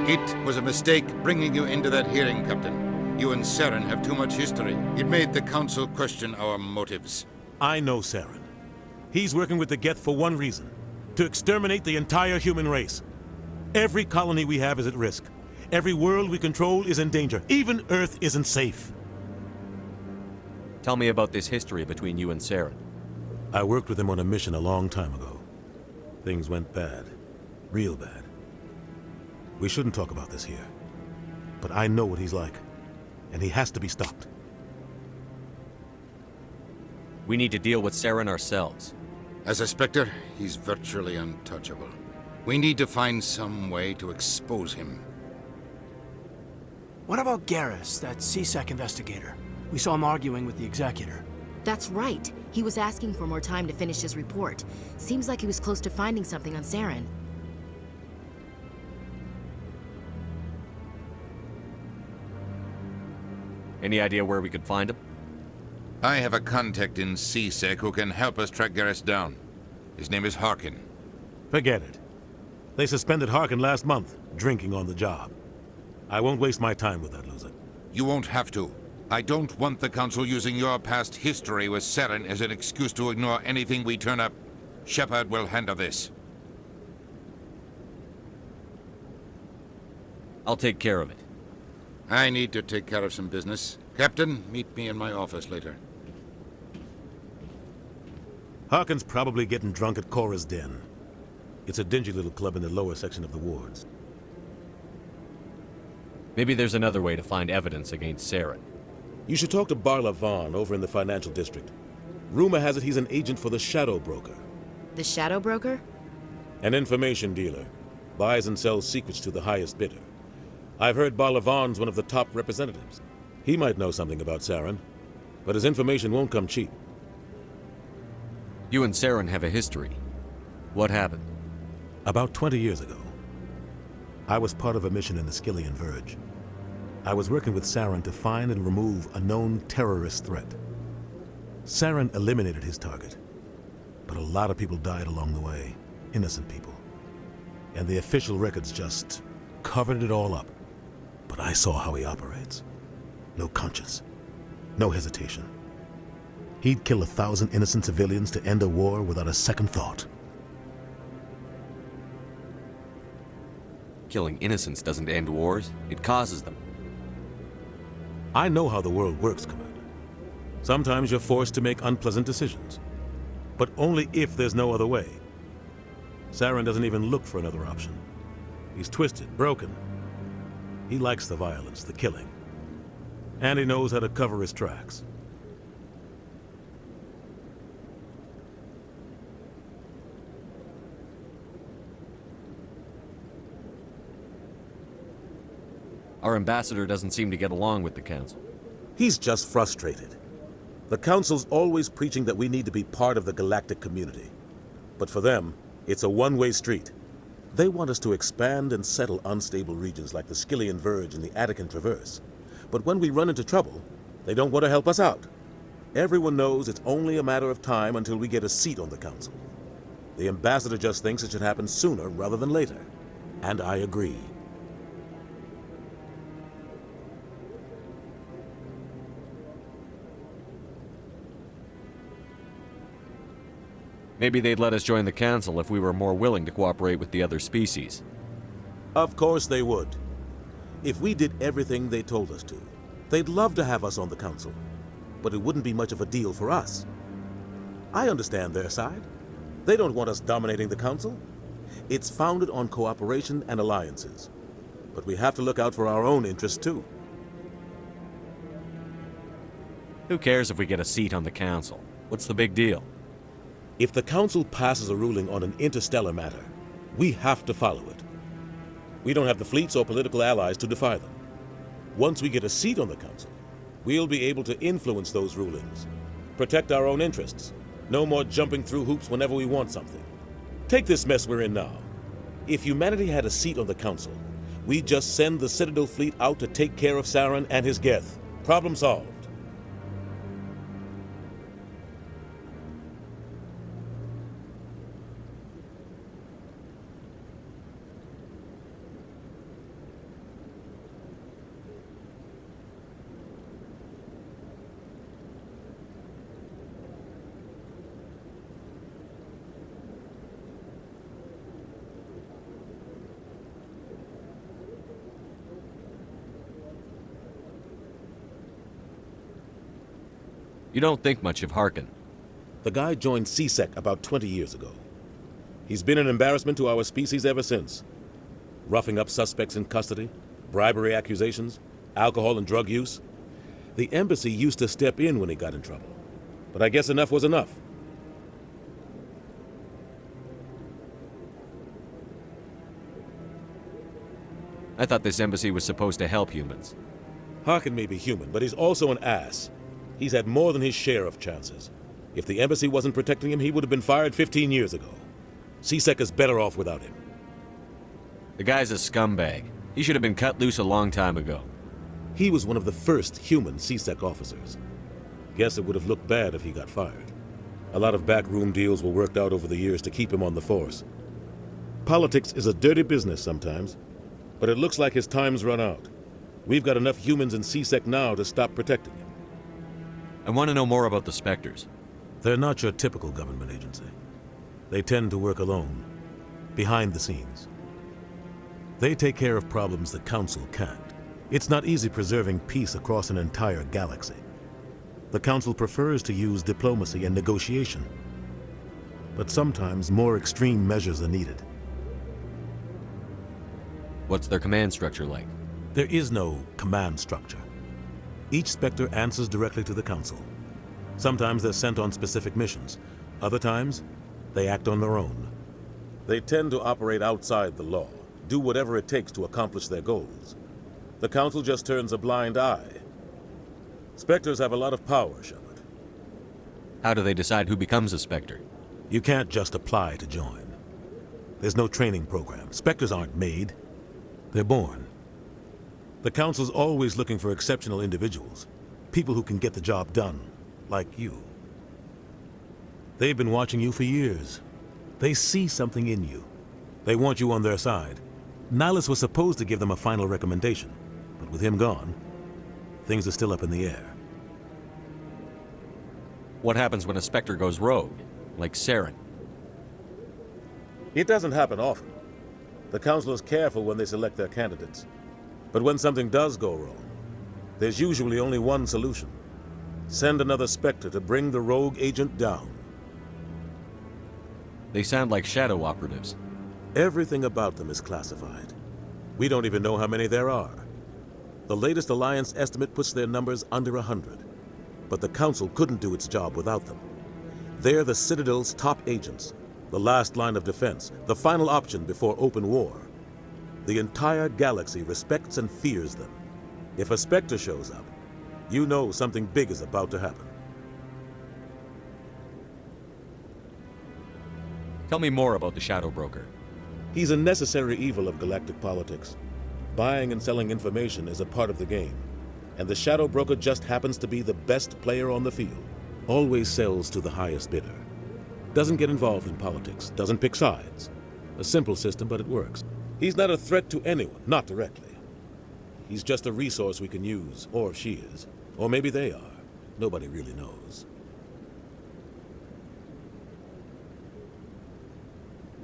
[SPEAKER 9] It was a mistake bringing you into that hearing, Captain. You and Saren have too much history. It made the Council question our motives.
[SPEAKER 13] I know Saren. He's working with the Geth for one reason. To exterminate the entire human race. Every colony we have is at risk. Every world we control is in danger. Even Earth isn't safe.
[SPEAKER 2] Tell me about this history between you and Saren.
[SPEAKER 13] I worked with him on a mission a long time ago. Things went bad. Real bad. We shouldn't talk about this here. But I know what he's like. And he has to be stopped.
[SPEAKER 2] We need to deal with Saren ourselves.
[SPEAKER 9] As a Spectre, he's virtually untouchable. We need to find some way to expose him.
[SPEAKER 4] What about Garrus, that CSEC investigator? We saw him arguing with the Executor.
[SPEAKER 1] That's right. He was asking for more time to finish his report. Seems like he was close to finding something on Saren.
[SPEAKER 2] Any idea where we could find him?
[SPEAKER 9] I have a contact in CSEC who can help us track Garrus down. His name is Harkin.
[SPEAKER 13] Forget it. They suspended Harkin last month, drinking on the job. I won't waste my time with that loser.
[SPEAKER 9] You won't have to. I don't want the Council using your past history with Saren as an excuse to ignore anything we turn up. Shepard will handle this.
[SPEAKER 2] I'll take care of it.
[SPEAKER 9] I need to take care of some business. Captain, meet me in my office later.
[SPEAKER 13] Harkin's probably getting drunk at Cora's Den. It's a dingy little club in the lower section of the wards.
[SPEAKER 2] Maybe there's another way to find evidence against Saren.
[SPEAKER 13] You should talk to Barla Vaughn over in the financial district. Rumor has it he's an agent for the Shadow Broker.
[SPEAKER 1] The Shadow Broker?
[SPEAKER 13] An information dealer. Buys and sells secrets to the highest bidder. I've heard Barla Vaughn's one of the top representatives. He might know something about Saren, but his information won't come cheap.
[SPEAKER 2] You and Saren have a history. What happened?
[SPEAKER 13] About 20 years ago, I was part of a mission in the Skillian Verge. I was working with Saren to find and remove a known terrorist threat. Saren eliminated his target, but a lot of people died along the way, innocent people. And the official records just covered it all up. But I saw how he operates. No conscience. no hesitation. He'd kill 1,000 innocent civilians to end a war without a second thought.
[SPEAKER 2] Killing innocents doesn't end wars, it causes them.
[SPEAKER 13] I know how the world works, Commander. Sometimes you're forced to make unpleasant decisions, but only if there's no other way. Saren doesn't even look for another option. He's twisted, broken. He likes the violence, the killing. And he knows how to cover his tracks.
[SPEAKER 2] Our ambassador doesn't seem to get along with the Council.
[SPEAKER 13] He's just frustrated. The Council's always preaching that we need to be part of the galactic community. But for them, it's a one-way street. They want us to expand and settle unstable regions like the Skillian Verge and the Attican Traverse. But when we run into trouble, they don't want to help us out. Everyone knows it's only a matter of time until we get a seat on the Council. The ambassador just thinks it should happen sooner rather than later. And I agree.
[SPEAKER 2] Maybe they'd let us join the Council if we were more willing to cooperate with the other species.
[SPEAKER 13] Of course they would. If we did everything they told us to, they'd love to have us on the Council. But it wouldn't be much of a deal for us. I understand their side. They don't want us dominating the Council. It's founded on cooperation and alliances. But we have to look out for our own interests too.
[SPEAKER 2] Who cares if we get a seat on the Council? What's the big deal?
[SPEAKER 13] If the Council passes a ruling on an interstellar matter, we have to follow it. We don't have the fleets or political allies to defy them. Once we get a seat on the Council, we'll be able to influence those rulings, protect our own interests. No more jumping through hoops whenever we want something. Take this mess we're in now. If humanity had a seat on the Council, we'd just send the Citadel fleet out to take care of Saren and his Geth. Problem solved.
[SPEAKER 2] You don't think much of Harkin.
[SPEAKER 13] The guy joined CSEC about 20 years ago. He's been an embarrassment to our species ever since. Roughing up suspects in custody, bribery accusations, alcohol and drug use. The embassy used to step in when he got in trouble. But I guess enough was enough.
[SPEAKER 2] I thought this embassy was supposed to help humans.
[SPEAKER 13] Harkin may be human, but he's also an ass. He's had more than his share of chances. If the embassy wasn't protecting him, he would have been fired 15 years ago. CSEC is better off without him.
[SPEAKER 2] The guy's a scumbag. He should have been cut loose a long time ago.
[SPEAKER 13] He was one of the first human CSEC officers. Guess it would have looked bad if he got fired. A lot of backroom deals were worked out over the years to keep him on the force. Politics is a dirty business sometimes, but it looks like his time's run out. We've got enough humans in CSEC now to stop protecting him.
[SPEAKER 2] I want to know more about the Spectres.
[SPEAKER 13] They're not your typical government agency. They tend to work alone, behind the scenes. They take care of problems the Council can't. It's not easy preserving peace across an entire galaxy. The Council prefers to use diplomacy and negotiation. But sometimes more extreme measures are needed.
[SPEAKER 2] What's their command structure like?
[SPEAKER 13] There is no command structure. Each Spectre answers directly to the Council. Sometimes they're sent on specific missions. Other times, they act on their own. They tend to operate outside the law, do whatever it takes to accomplish their goals. The Council just turns a blind eye. Spectres have a lot of power, Shepard.
[SPEAKER 2] How do they decide who becomes a Spectre?
[SPEAKER 13] You can't just apply to join. There's no training program. Spectres aren't made. They're born. The Council's always looking for exceptional individuals. People who can get the job done, like you. They've been watching you for years. They see something in you. They want you on their side. Nihilus was supposed to give them a final recommendation, but with him gone, things are still up in the air.
[SPEAKER 2] What happens when a Spectre goes rogue, like Saren?
[SPEAKER 13] It doesn't happen often. The Council is careful when they select their candidates. But when something does go wrong, there's usually only one solution. Send another Spectre to bring the rogue agent down.
[SPEAKER 2] They sound like shadow operatives.
[SPEAKER 13] Everything about them is classified. We don't even know how many there are. The latest Alliance estimate puts their numbers under 100. But the Council couldn't do its job without them. They're the Citadel's top agents, the last line of defense, the final option before open war. The entire galaxy respects and fears them. If a Spectre shows up, you know something big is about to happen.
[SPEAKER 2] Tell me more about the Shadow Broker.
[SPEAKER 13] He's a necessary evil of galactic politics. Buying and selling information is a part of the game. And the Shadow Broker just happens to be the best player on the field. Always sells to the highest bidder. Doesn't get involved in politics, doesn't pick sides. A simple system, but it works. He's not a threat to anyone, not directly. He's just a resource we can use, or she is. Or maybe they are. Nobody really knows.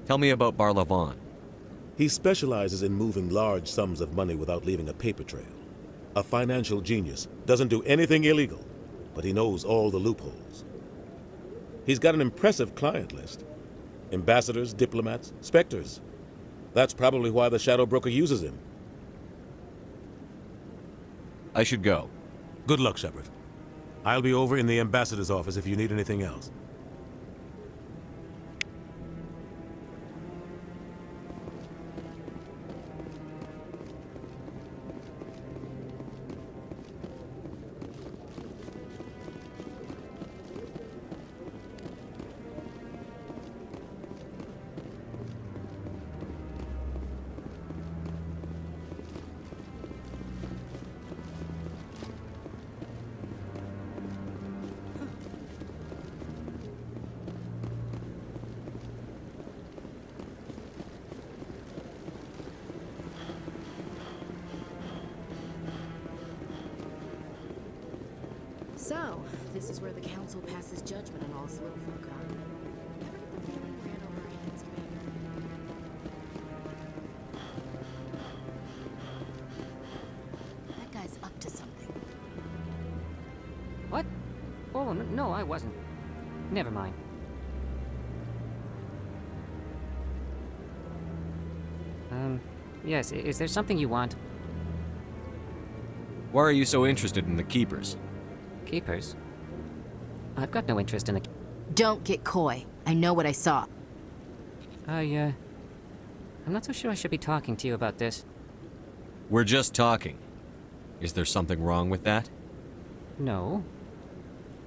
[SPEAKER 2] Tell me about Barlavon.
[SPEAKER 13] He specializes in moving large sums of money without leaving a paper trail. A financial genius, doesn't do anything illegal, but he knows all the loopholes. He's got an impressive client list. Ambassadors, diplomats, Spectres. That's probably why the Shadow Broker uses him.
[SPEAKER 2] I should go.
[SPEAKER 13] Good luck, Shepard. I'll be over in the Ambassador's office if you need anything else.
[SPEAKER 1] So, this is where the Council passes judgment on all us little folk, huh? Ever get the feeling we ran over our heads, Commander? That guy's up to something.
[SPEAKER 3] What? Oh, no, I wasn't. Never mind. Yes, is there something you want?
[SPEAKER 2] Why are you so interested in the Keepers?
[SPEAKER 3] Keepers? I've got no interest in the...
[SPEAKER 1] Don't get coy. I know what I saw.
[SPEAKER 3] I'm not so sure I should be talking to you about this.
[SPEAKER 2] We're just talking. Is there something wrong with that?
[SPEAKER 3] No.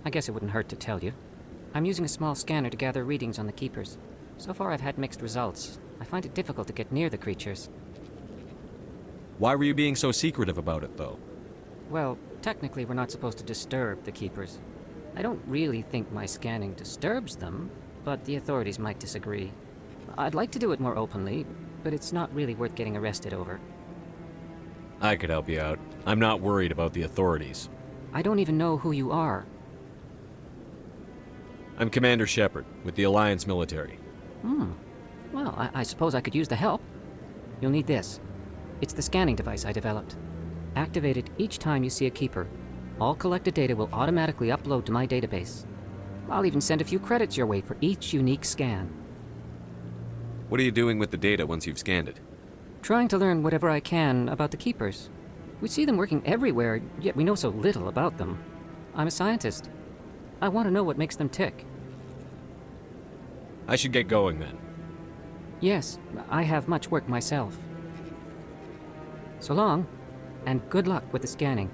[SPEAKER 3] I guess it wouldn't hurt to tell you. I'm using a small scanner to gather readings on the Keepers. So far I've had mixed results. I find it difficult to get near the creatures.
[SPEAKER 2] Why were you being so secretive about it, though?
[SPEAKER 3] Well, technically we're not supposed to disturb the Keepers. I don't really think my scanning disturbs them, but the authorities might disagree. I'd like to do it more openly, but it's not really worth getting arrested over.
[SPEAKER 2] I could help you out. I'm not worried about the authorities.
[SPEAKER 3] I don't even know who you are.
[SPEAKER 2] I'm Commander Shepard, with the Alliance military.
[SPEAKER 3] Well, I suppose I could use the help. You'll need this. It's the scanning device I developed. Activate it each time you see a Keeper. All collected data will automatically upload to my database. I'll even send a few credits your way for each unique scan.
[SPEAKER 2] What are you doing with the data once you've scanned it?
[SPEAKER 3] Trying to learn whatever I can about the Keepers. We see them working everywhere, yet we know so little about them. I'm a scientist. I want to know what makes them tick.
[SPEAKER 2] I should get going then.
[SPEAKER 3] Yes, I have much work myself. So long, and good luck with the scanning.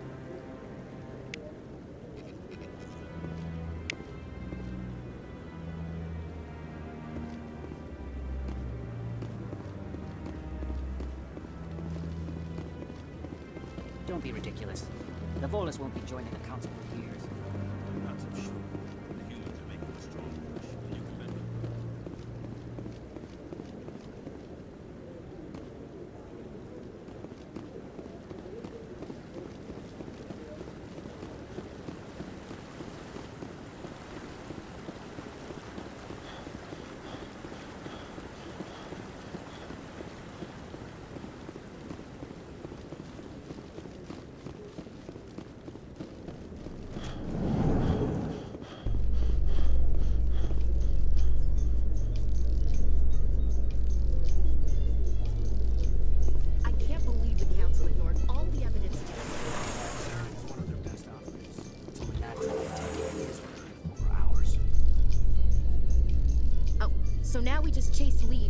[SPEAKER 3] Don't be ridiculous. The Volus won't be joining the Council for years.
[SPEAKER 13] I'm not so sure. The humans are making a strong push. You commend them.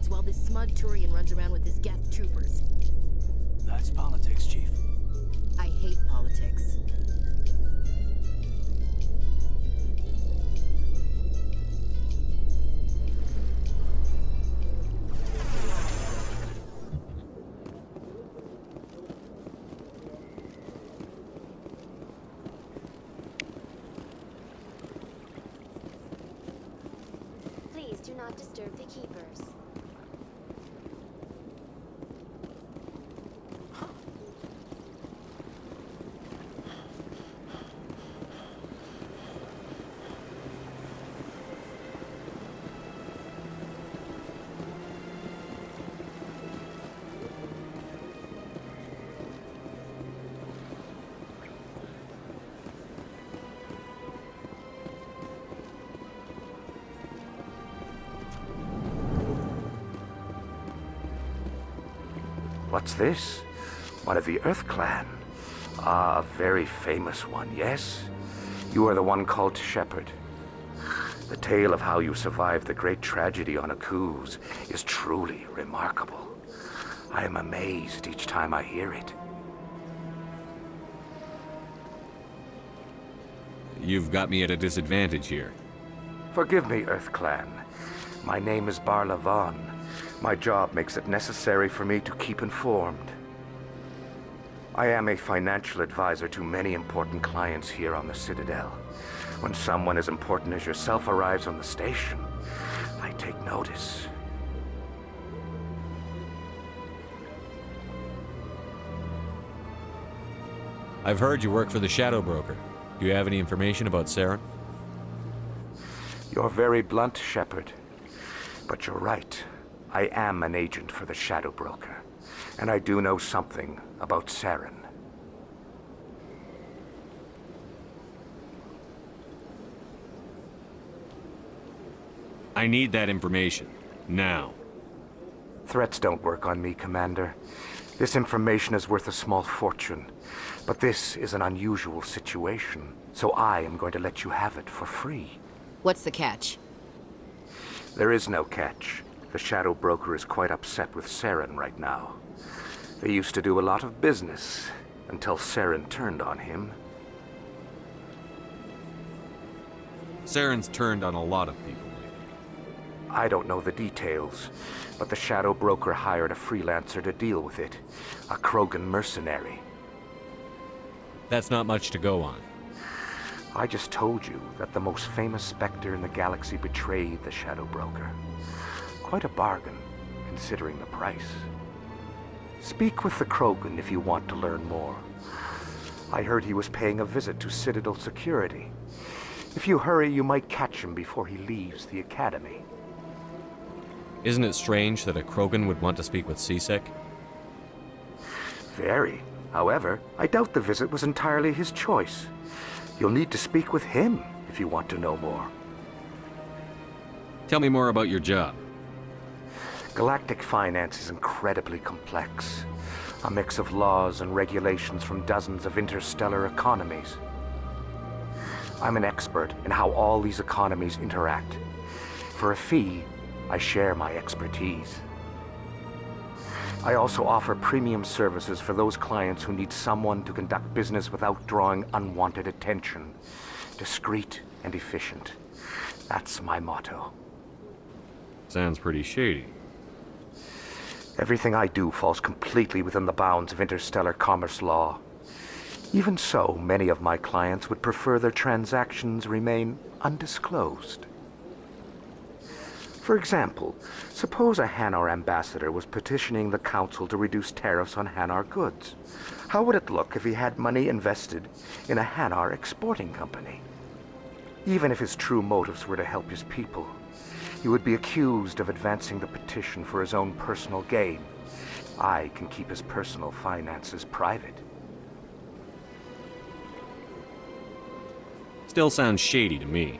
[SPEAKER 1] Guards while this smug Turian runs around with his Geth troopers.
[SPEAKER 4] That's politics, Chief.
[SPEAKER 1] I hate politics.
[SPEAKER 15] Please do not disturb the keepers.
[SPEAKER 7] What's this? One of the Earth Clan. Ah, a very famous one, yes? You are the one called Shepherd. The tale of how you survived the great tragedy on Akuz is truly remarkable. I am amazed each time I hear it.
[SPEAKER 2] You've got me at a disadvantage here.
[SPEAKER 7] Forgive me, Earth Clan. My name is Barla Vaughn. My job makes it necessary for me to keep informed. I am a financial advisor to many important clients here on the Citadel. When someone as important as yourself arrives on the station, I take notice.
[SPEAKER 2] I've heard you work for the Shadow Broker. Do you have any information about Saren?
[SPEAKER 7] You're very blunt, Shepard. But you're right. I am an agent for the Shadow Broker, and I do know something about Saren.
[SPEAKER 2] I need that information. Now.
[SPEAKER 7] Threats don't work on me, Commander. This information is worth a small fortune. But this is an unusual situation, so I am going to let you have it for free.
[SPEAKER 1] What's the catch?
[SPEAKER 7] There is no catch. The Shadow Broker is quite upset with Saren right now. They used to do a lot of business, until Saren turned on him.
[SPEAKER 2] Saren's turned on a lot of people.
[SPEAKER 7] I don't know the details, but the Shadow Broker hired a freelancer to deal with it. A Krogan mercenary.
[SPEAKER 2] That's not much to go on.
[SPEAKER 7] I just told you that the most famous Spectre in the galaxy betrayed the Shadow Broker. Quite a bargain, considering the price. Speak with the Krogan if you want to learn more. I heard he was paying a visit to Citadel security. If you hurry, you might catch him before he leaves the Academy.
[SPEAKER 2] Isn't it strange that a Krogan would want to speak with CSEC?
[SPEAKER 7] Very. However, I doubt the visit was entirely his choice. You'll need to speak with him if you want to know more.
[SPEAKER 2] Tell me more about your job.
[SPEAKER 7] Galactic finance is incredibly complex. A mix of laws and regulations from dozens of interstellar economies. I'm an expert in how all these economies interact. For a fee, I share my expertise. I also offer premium services for those clients who need someone to conduct business without drawing unwanted attention. Discreet and efficient. That's my motto.
[SPEAKER 2] Sounds pretty shady.
[SPEAKER 7] Everything I do falls completely within the bounds of interstellar commerce law. Even so, many of my clients would prefer their transactions remain undisclosed. For example, suppose a Hanar ambassador was petitioning the Council to reduce tariffs on Hanar goods. How would it look if he had money invested in a Hanar exporting company? Even if his true motives were to help his people, he would be accused of advancing the petition for his own personal gain. I can keep his personal finances private.
[SPEAKER 2] Still sounds shady to me.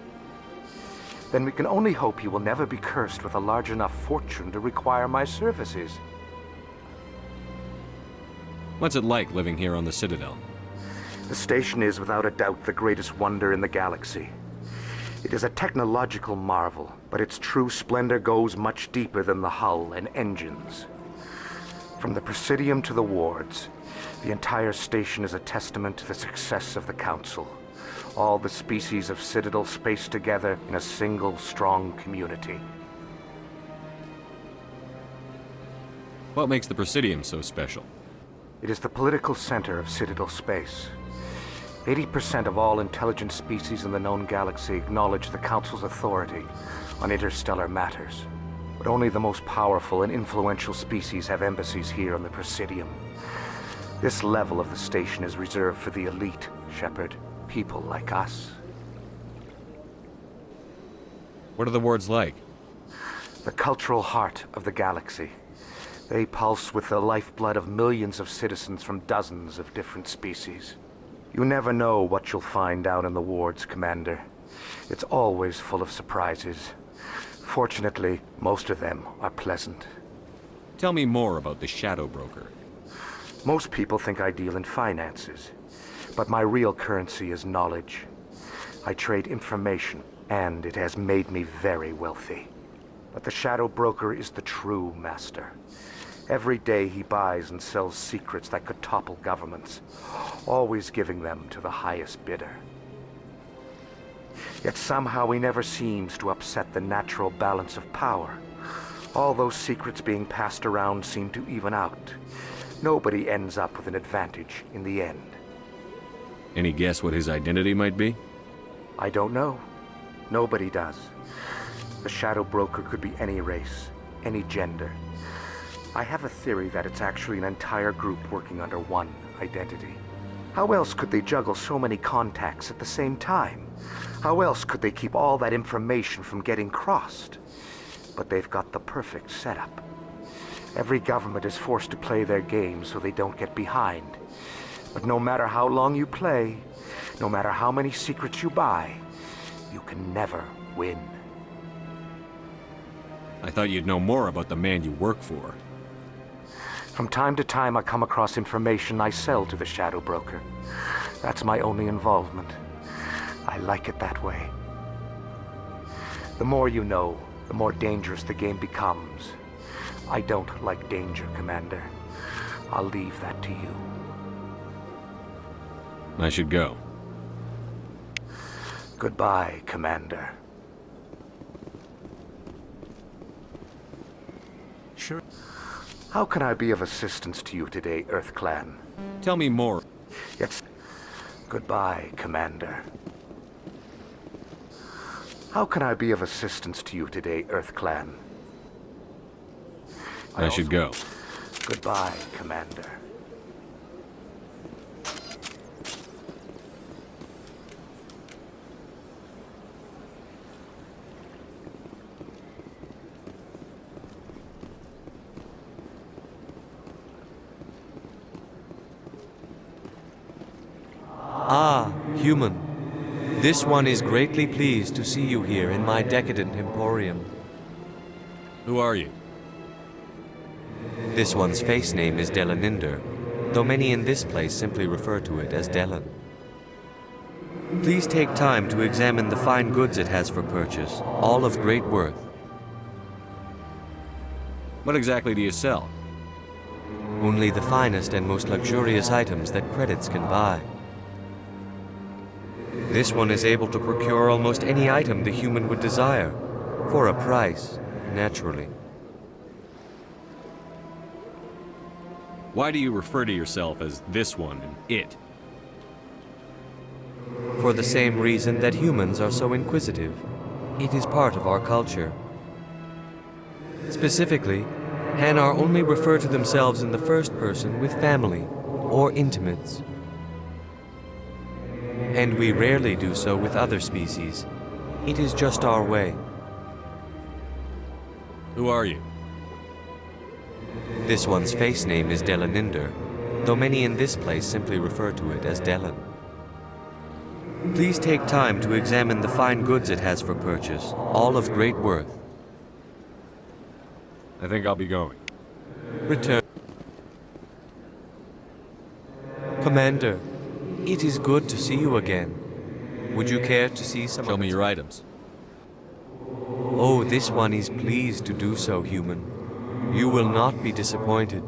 [SPEAKER 7] Then we can only hope he will never be cursed with a large enough fortune to require my services.
[SPEAKER 2] What's it like living here on the Citadel?
[SPEAKER 7] The station is without a doubt the greatest wonder in the galaxy. It is a technological marvel, but its true splendor goes much deeper than the hull and engines. From the Presidium to the wards, the entire station is a testament to the success of the Council. All the species of Citadel spaced together in a single, strong community.
[SPEAKER 2] What makes the Presidium so special?
[SPEAKER 7] It is the political center of Citadel space. 80% of all intelligent species in the known galaxy acknowledge the Council's authority on interstellar matters. But only the most powerful and influential species have embassies here on the Presidium. This level of the station is reserved for the elite, Shepard. People like us.
[SPEAKER 2] What are the wards like?
[SPEAKER 7] The cultural heart of the galaxy. They pulse with the lifeblood of millions of citizens from dozens of different species. You never know what you'll find out in the wards, Commander. It's always full of surprises. Fortunately, most of them are pleasant.
[SPEAKER 2] Tell me more about the Shadow Broker.
[SPEAKER 7] Most people think I deal in finances. But my real currency is knowledge. I trade information, and it has made me very wealthy. But the Shadow Broker is the true master. Every day he buys and sells secrets that could topple governments, always giving them to the highest bidder. Yet somehow he never seems to upset the natural balance of power. All those secrets being passed around seem to even out. Nobody ends up with an advantage in the end.
[SPEAKER 2] Any guess what his identity might be?
[SPEAKER 7] I don't know. Nobody does. The Shadow Broker could be any race, any gender. I have a theory that it's actually an entire group working under one identity. How else could they juggle so many contacts at the same time? How else could they keep all that information from getting crossed? But they've got the perfect setup. Every government is forced to play their game so they don't get behind. But no matter how long you play, no matter how many secrets you buy, you can never win.
[SPEAKER 2] I thought you'd know more about the man you work for.
[SPEAKER 7] From time to time, I come across information I sell to the Shadow Broker. That's my only involvement. I like it that way. The more you know, the more dangerous the game becomes. I don't like danger, Commander. I'll leave that to you.
[SPEAKER 2] I should go.
[SPEAKER 7] Goodbye, Commander.
[SPEAKER 4] Sure.
[SPEAKER 7] How can I be of assistance to you today, Earth Clan?
[SPEAKER 2] Tell me more.
[SPEAKER 7] Yes. Goodbye, Commander. How can I be of assistance to you today, Earth Clan?
[SPEAKER 2] I should go.
[SPEAKER 7] Goodbye, Commander.
[SPEAKER 8] Ah, human. This one is greatly pleased to see you here in my decadent emporium.
[SPEAKER 2] Who are you?
[SPEAKER 8] This one's face name is Delaninder, though many in this place simply refer to it as Delan. Please take time to examine the fine goods it has for purchase, all of great worth.
[SPEAKER 2] What exactly do you sell?
[SPEAKER 8] Only the finest and most luxurious items that credits can buy. This one is able to procure almost any item the human would desire, for a price, naturally.
[SPEAKER 2] Why do you refer to yourself as this one and it?
[SPEAKER 8] For the same reason that humans are so inquisitive. It is part of our culture. Specifically, Hanar only refer to themselves in the first person with family or intimates. And we rarely do so with other species. It is just our way.
[SPEAKER 2] Who are you?
[SPEAKER 8] This one's face name is Delaninder, though many in this place simply refer to it as Delan. Please take time to examine the fine goods it has for purchase, all of great worth.
[SPEAKER 2] I think I'll be going.
[SPEAKER 8] Return. Commander, it is good to see you again. Would you care to see some
[SPEAKER 2] Show me your items.
[SPEAKER 8] Oh, this one is pleased to do so, human. You will not be disappointed.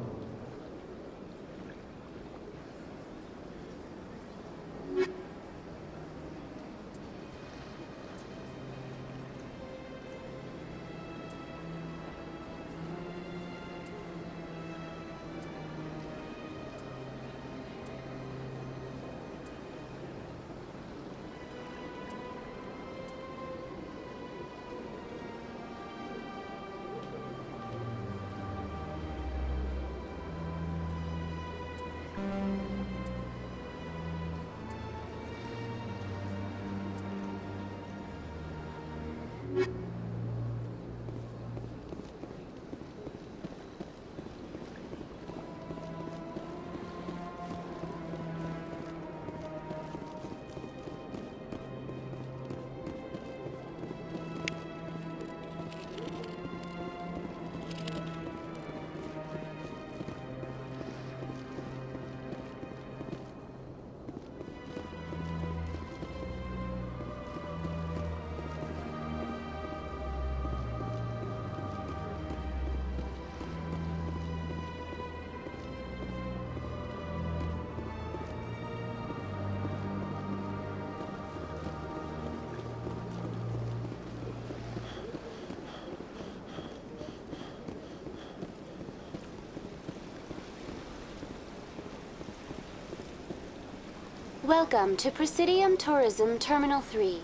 [SPEAKER 15] Welcome to Presidium Tourism Terminal 3.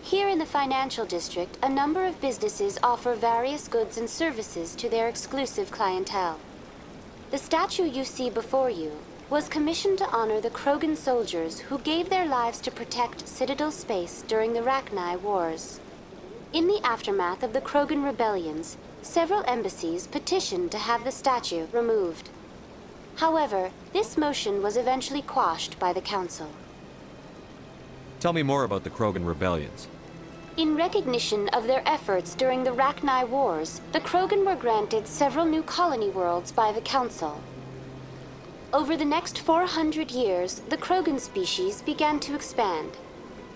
[SPEAKER 15] Here in the financial district, a number of businesses offer various goods and services to their exclusive clientele. The statue you see before you was commissioned to honor the Krogan soldiers who gave their lives to protect Citadel space during the Rachni Wars. In the aftermath of the Krogan rebellions, several embassies petitioned to have the statue removed. However, this motion was eventually quashed by the Council.
[SPEAKER 2] Tell me more about the Krogan rebellions.
[SPEAKER 15] In recognition of their efforts during the Rachni Wars, the Krogan were granted several new colony worlds by the Council. Over the next 400 years, the Krogan species began to expand.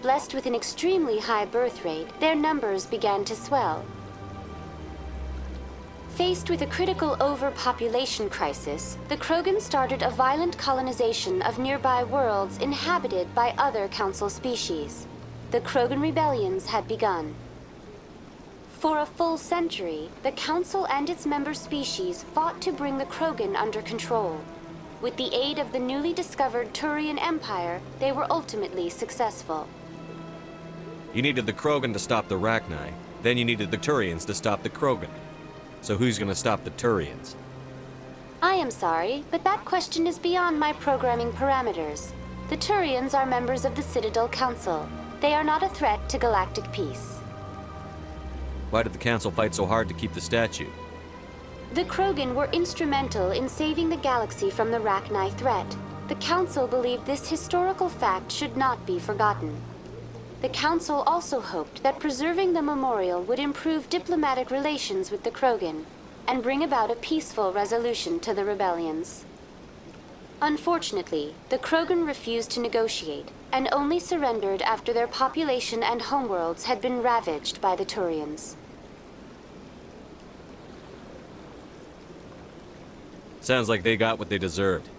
[SPEAKER 15] Blessed with an extremely high birth rate, their numbers began to swell. Faced with a critical overpopulation crisis, the Krogan started a violent colonization of nearby worlds inhabited by other Council species. The Krogan rebellions had begun. For a full century, the Council and its member species fought to bring the Krogan under control. With the aid of the newly discovered Turian Empire, they were ultimately successful.
[SPEAKER 2] You needed the Krogan to stop the Rachni, then you needed the Turians to stop the Krogan. So who's gonna stop the Turians?
[SPEAKER 15] I am sorry, but that question is beyond my programming parameters. The Turians are members of the Citadel Council. They are not a threat to galactic peace.
[SPEAKER 2] Why did the Council fight so hard to keep the statue?
[SPEAKER 15] The Krogan were instrumental in saving the galaxy from the Rachni threat. The Council believed this historical fact should not be forgotten. The Council also hoped that preserving the memorial would improve diplomatic relations with the Krogan and bring about a peaceful resolution to the rebellions. Unfortunately, the Krogan refused to negotiate and only surrendered after their population and homeworlds had been ravaged by the Turians.
[SPEAKER 2] Sounds like they got what they deserved.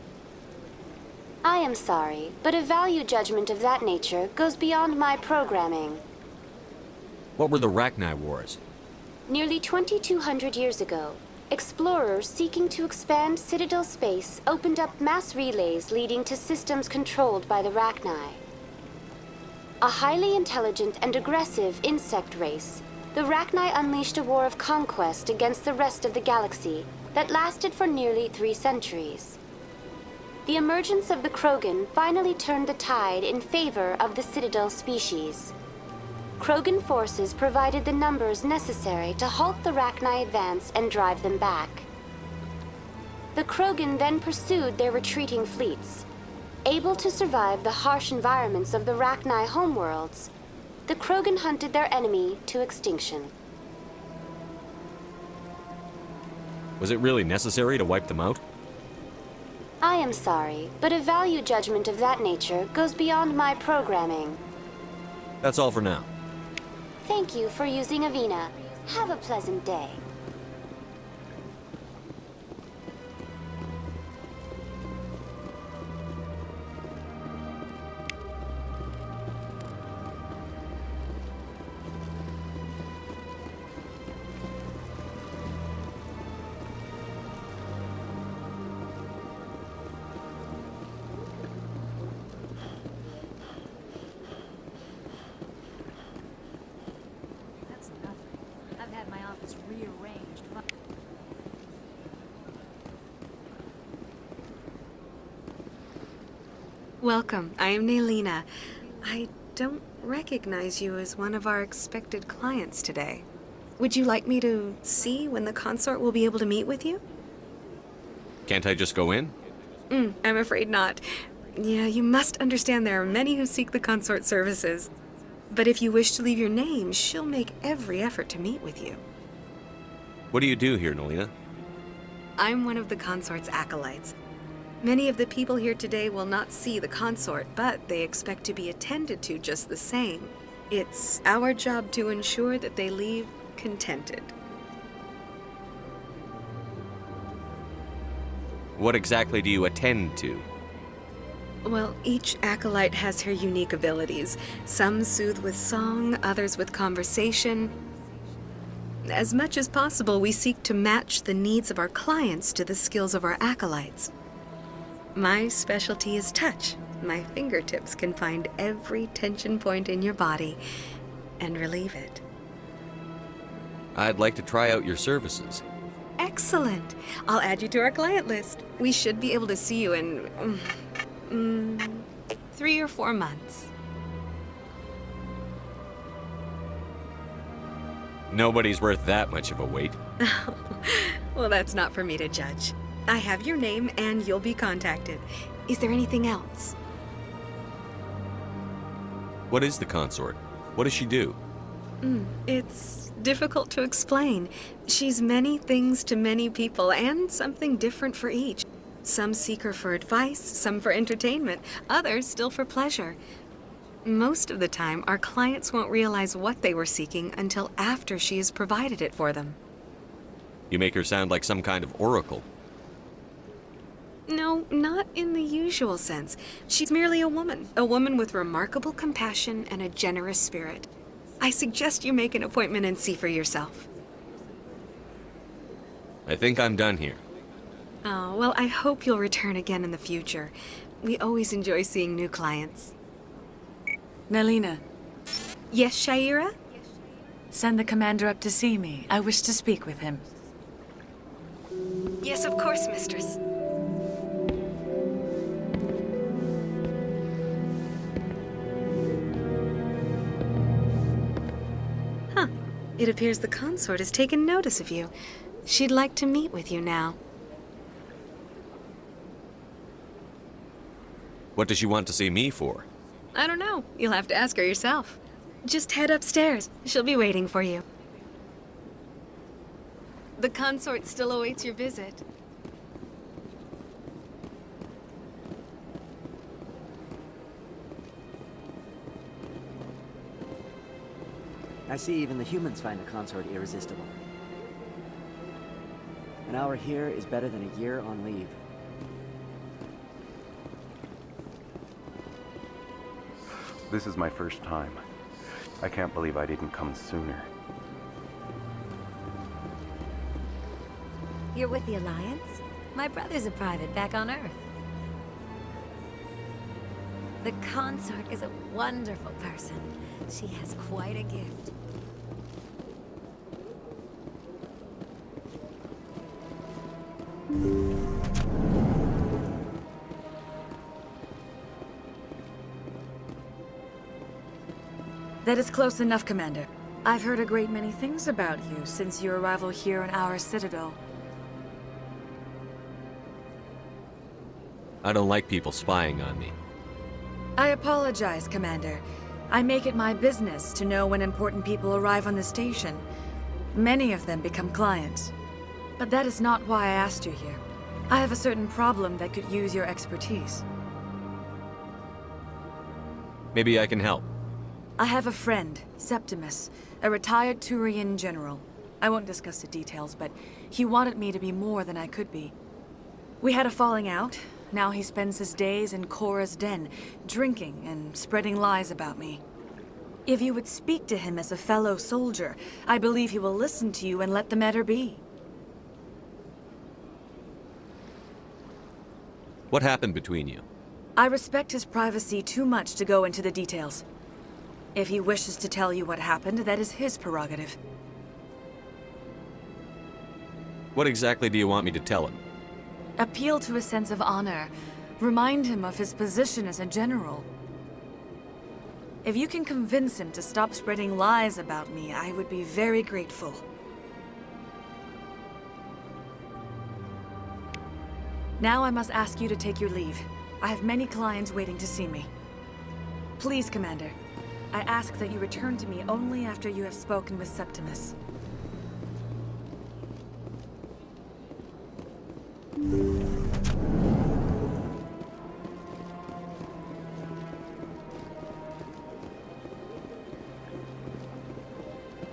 [SPEAKER 15] I am sorry, but a value judgment of that nature goes beyond my programming.
[SPEAKER 2] What were the Rachni Wars?
[SPEAKER 15] Nearly 2,200 years ago, explorers seeking to expand Citadel space opened up mass relays leading to systems controlled by the Rachni. A highly intelligent and aggressive insect race, the Rachni unleashed a war of conquest against the rest of the galaxy that lasted for nearly 3 centuries. The emergence of the Krogan finally turned the tide in favor of the Citadel species. Krogan forces provided the numbers necessary to halt the Rachni advance and drive them back. The Krogan then pursued their retreating fleets. Able to survive the harsh environments of the Rachni homeworlds, the Krogan hunted their enemy to extinction.
[SPEAKER 2] Was it really necessary to wipe them out?
[SPEAKER 15] I am sorry, but a value judgment of that nature goes beyond my programming.
[SPEAKER 2] That's all for now.
[SPEAKER 15] Thank you for using Avina. Have a pleasant day.
[SPEAKER 14] That's nothing. I've had my office rearranged.
[SPEAKER 17] Welcome. I am Naylina. I don't recognize you as one of our expected clients today. Would you like me to see when the consort will be able to meet with you?
[SPEAKER 2] Can't I just go in?
[SPEAKER 17] I'm afraid not. Yeah, you must understand there are many who seek the consort services. But if you wish to leave your name, she'll make every effort to meet with you.
[SPEAKER 2] What do you do here, Nolina?
[SPEAKER 17] I'm one of the consort's acolytes. Many of the people here today will not see the consort, but they expect to be attended to just the same. It's our job to ensure that they leave contented.
[SPEAKER 2] What exactly do you attend to?
[SPEAKER 17] Well, each acolyte has her unique abilities. Some soothe with song, others with conversation. As much as possible, we seek to match the needs of our clients to the skills of our acolytes. My specialty is touch. My fingertips can find every tension point in your body and relieve it.
[SPEAKER 2] I'd like to try out your services.
[SPEAKER 17] Excellent. I'll add you to our client list. We should be able to see you in 3 or 4 months.
[SPEAKER 2] Nobody's worth that much of a wait.
[SPEAKER 17] Well, that's not for me to judge. I have your name and you'll be contacted. Is there anything else?
[SPEAKER 2] What is the consort? What does she do?
[SPEAKER 17] It's difficult to explain. She's many things to many people and something different for each. Some seek her for advice, some for entertainment, others still for pleasure. Most of the time, our clients won't realize what they were seeking until after she has provided it for them.
[SPEAKER 2] You make her sound like some kind of oracle.
[SPEAKER 17] No, not in the usual sense. She's merely a woman with remarkable compassion and a generous spirit. I suggest you make an appointment and see for yourself.
[SPEAKER 2] I think I'm done here.
[SPEAKER 17] Oh, well, I hope you'll return again in the future. We always enjoy seeing new clients.
[SPEAKER 19] Naylina.
[SPEAKER 17] Yes, Shaira?
[SPEAKER 19] Send the commander up to see me. I wish to speak with him.
[SPEAKER 17] Yes, of course, mistress. Huh. It appears the consort has taken notice of you. She'd like to meet with you now.
[SPEAKER 2] What does she want to see me for?
[SPEAKER 17] I don't know. You'll have to ask her yourself. Just head upstairs. She'll be waiting for you. The consort still awaits your visit.
[SPEAKER 24] I see even the humans find the consort irresistible. An hour here is better than a year on leave.
[SPEAKER 7] This is my first time. I can't believe I didn't come sooner.
[SPEAKER 14] You're with the Alliance? My brother's a private back on Earth. The consort is a wonderful person. She has quite a gift.
[SPEAKER 19] That is close enough, Commander. I've heard a great many things about you since your arrival here in our citadel.
[SPEAKER 2] I don't like people spying on me.
[SPEAKER 19] I apologize, Commander. I make it my business to know when important people arrive on the station. Many of them become clients. But that is not why I asked you here. I have a certain problem that could use your expertise.
[SPEAKER 2] Maybe I can help.
[SPEAKER 19] I have a friend, Septimus, a retired Turian general. I won't discuss the details, but he wanted me to be more than I could be. We had a falling out. Now he spends his days in Cora's den, drinking and spreading lies about me. If you would speak to him as a fellow soldier, I believe he will listen to you and let the matter be.
[SPEAKER 2] What happened between you?
[SPEAKER 19] I respect his privacy too much to go into the details. If he wishes to tell you what happened, that is his prerogative.
[SPEAKER 2] What exactly do you want me to tell him?
[SPEAKER 19] Appeal to his sense of honor. Remind him of his position as a general. If you can convince him to stop spreading lies about me, I would be very grateful. Now I must ask you to take your leave. I have many clients waiting to see me. Please, Commander. I ask that you return to me only after you have spoken with Septimus.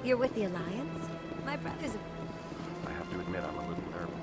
[SPEAKER 14] You're with the Alliance? My brother's a...
[SPEAKER 7] I have to admit I'm a little nervous.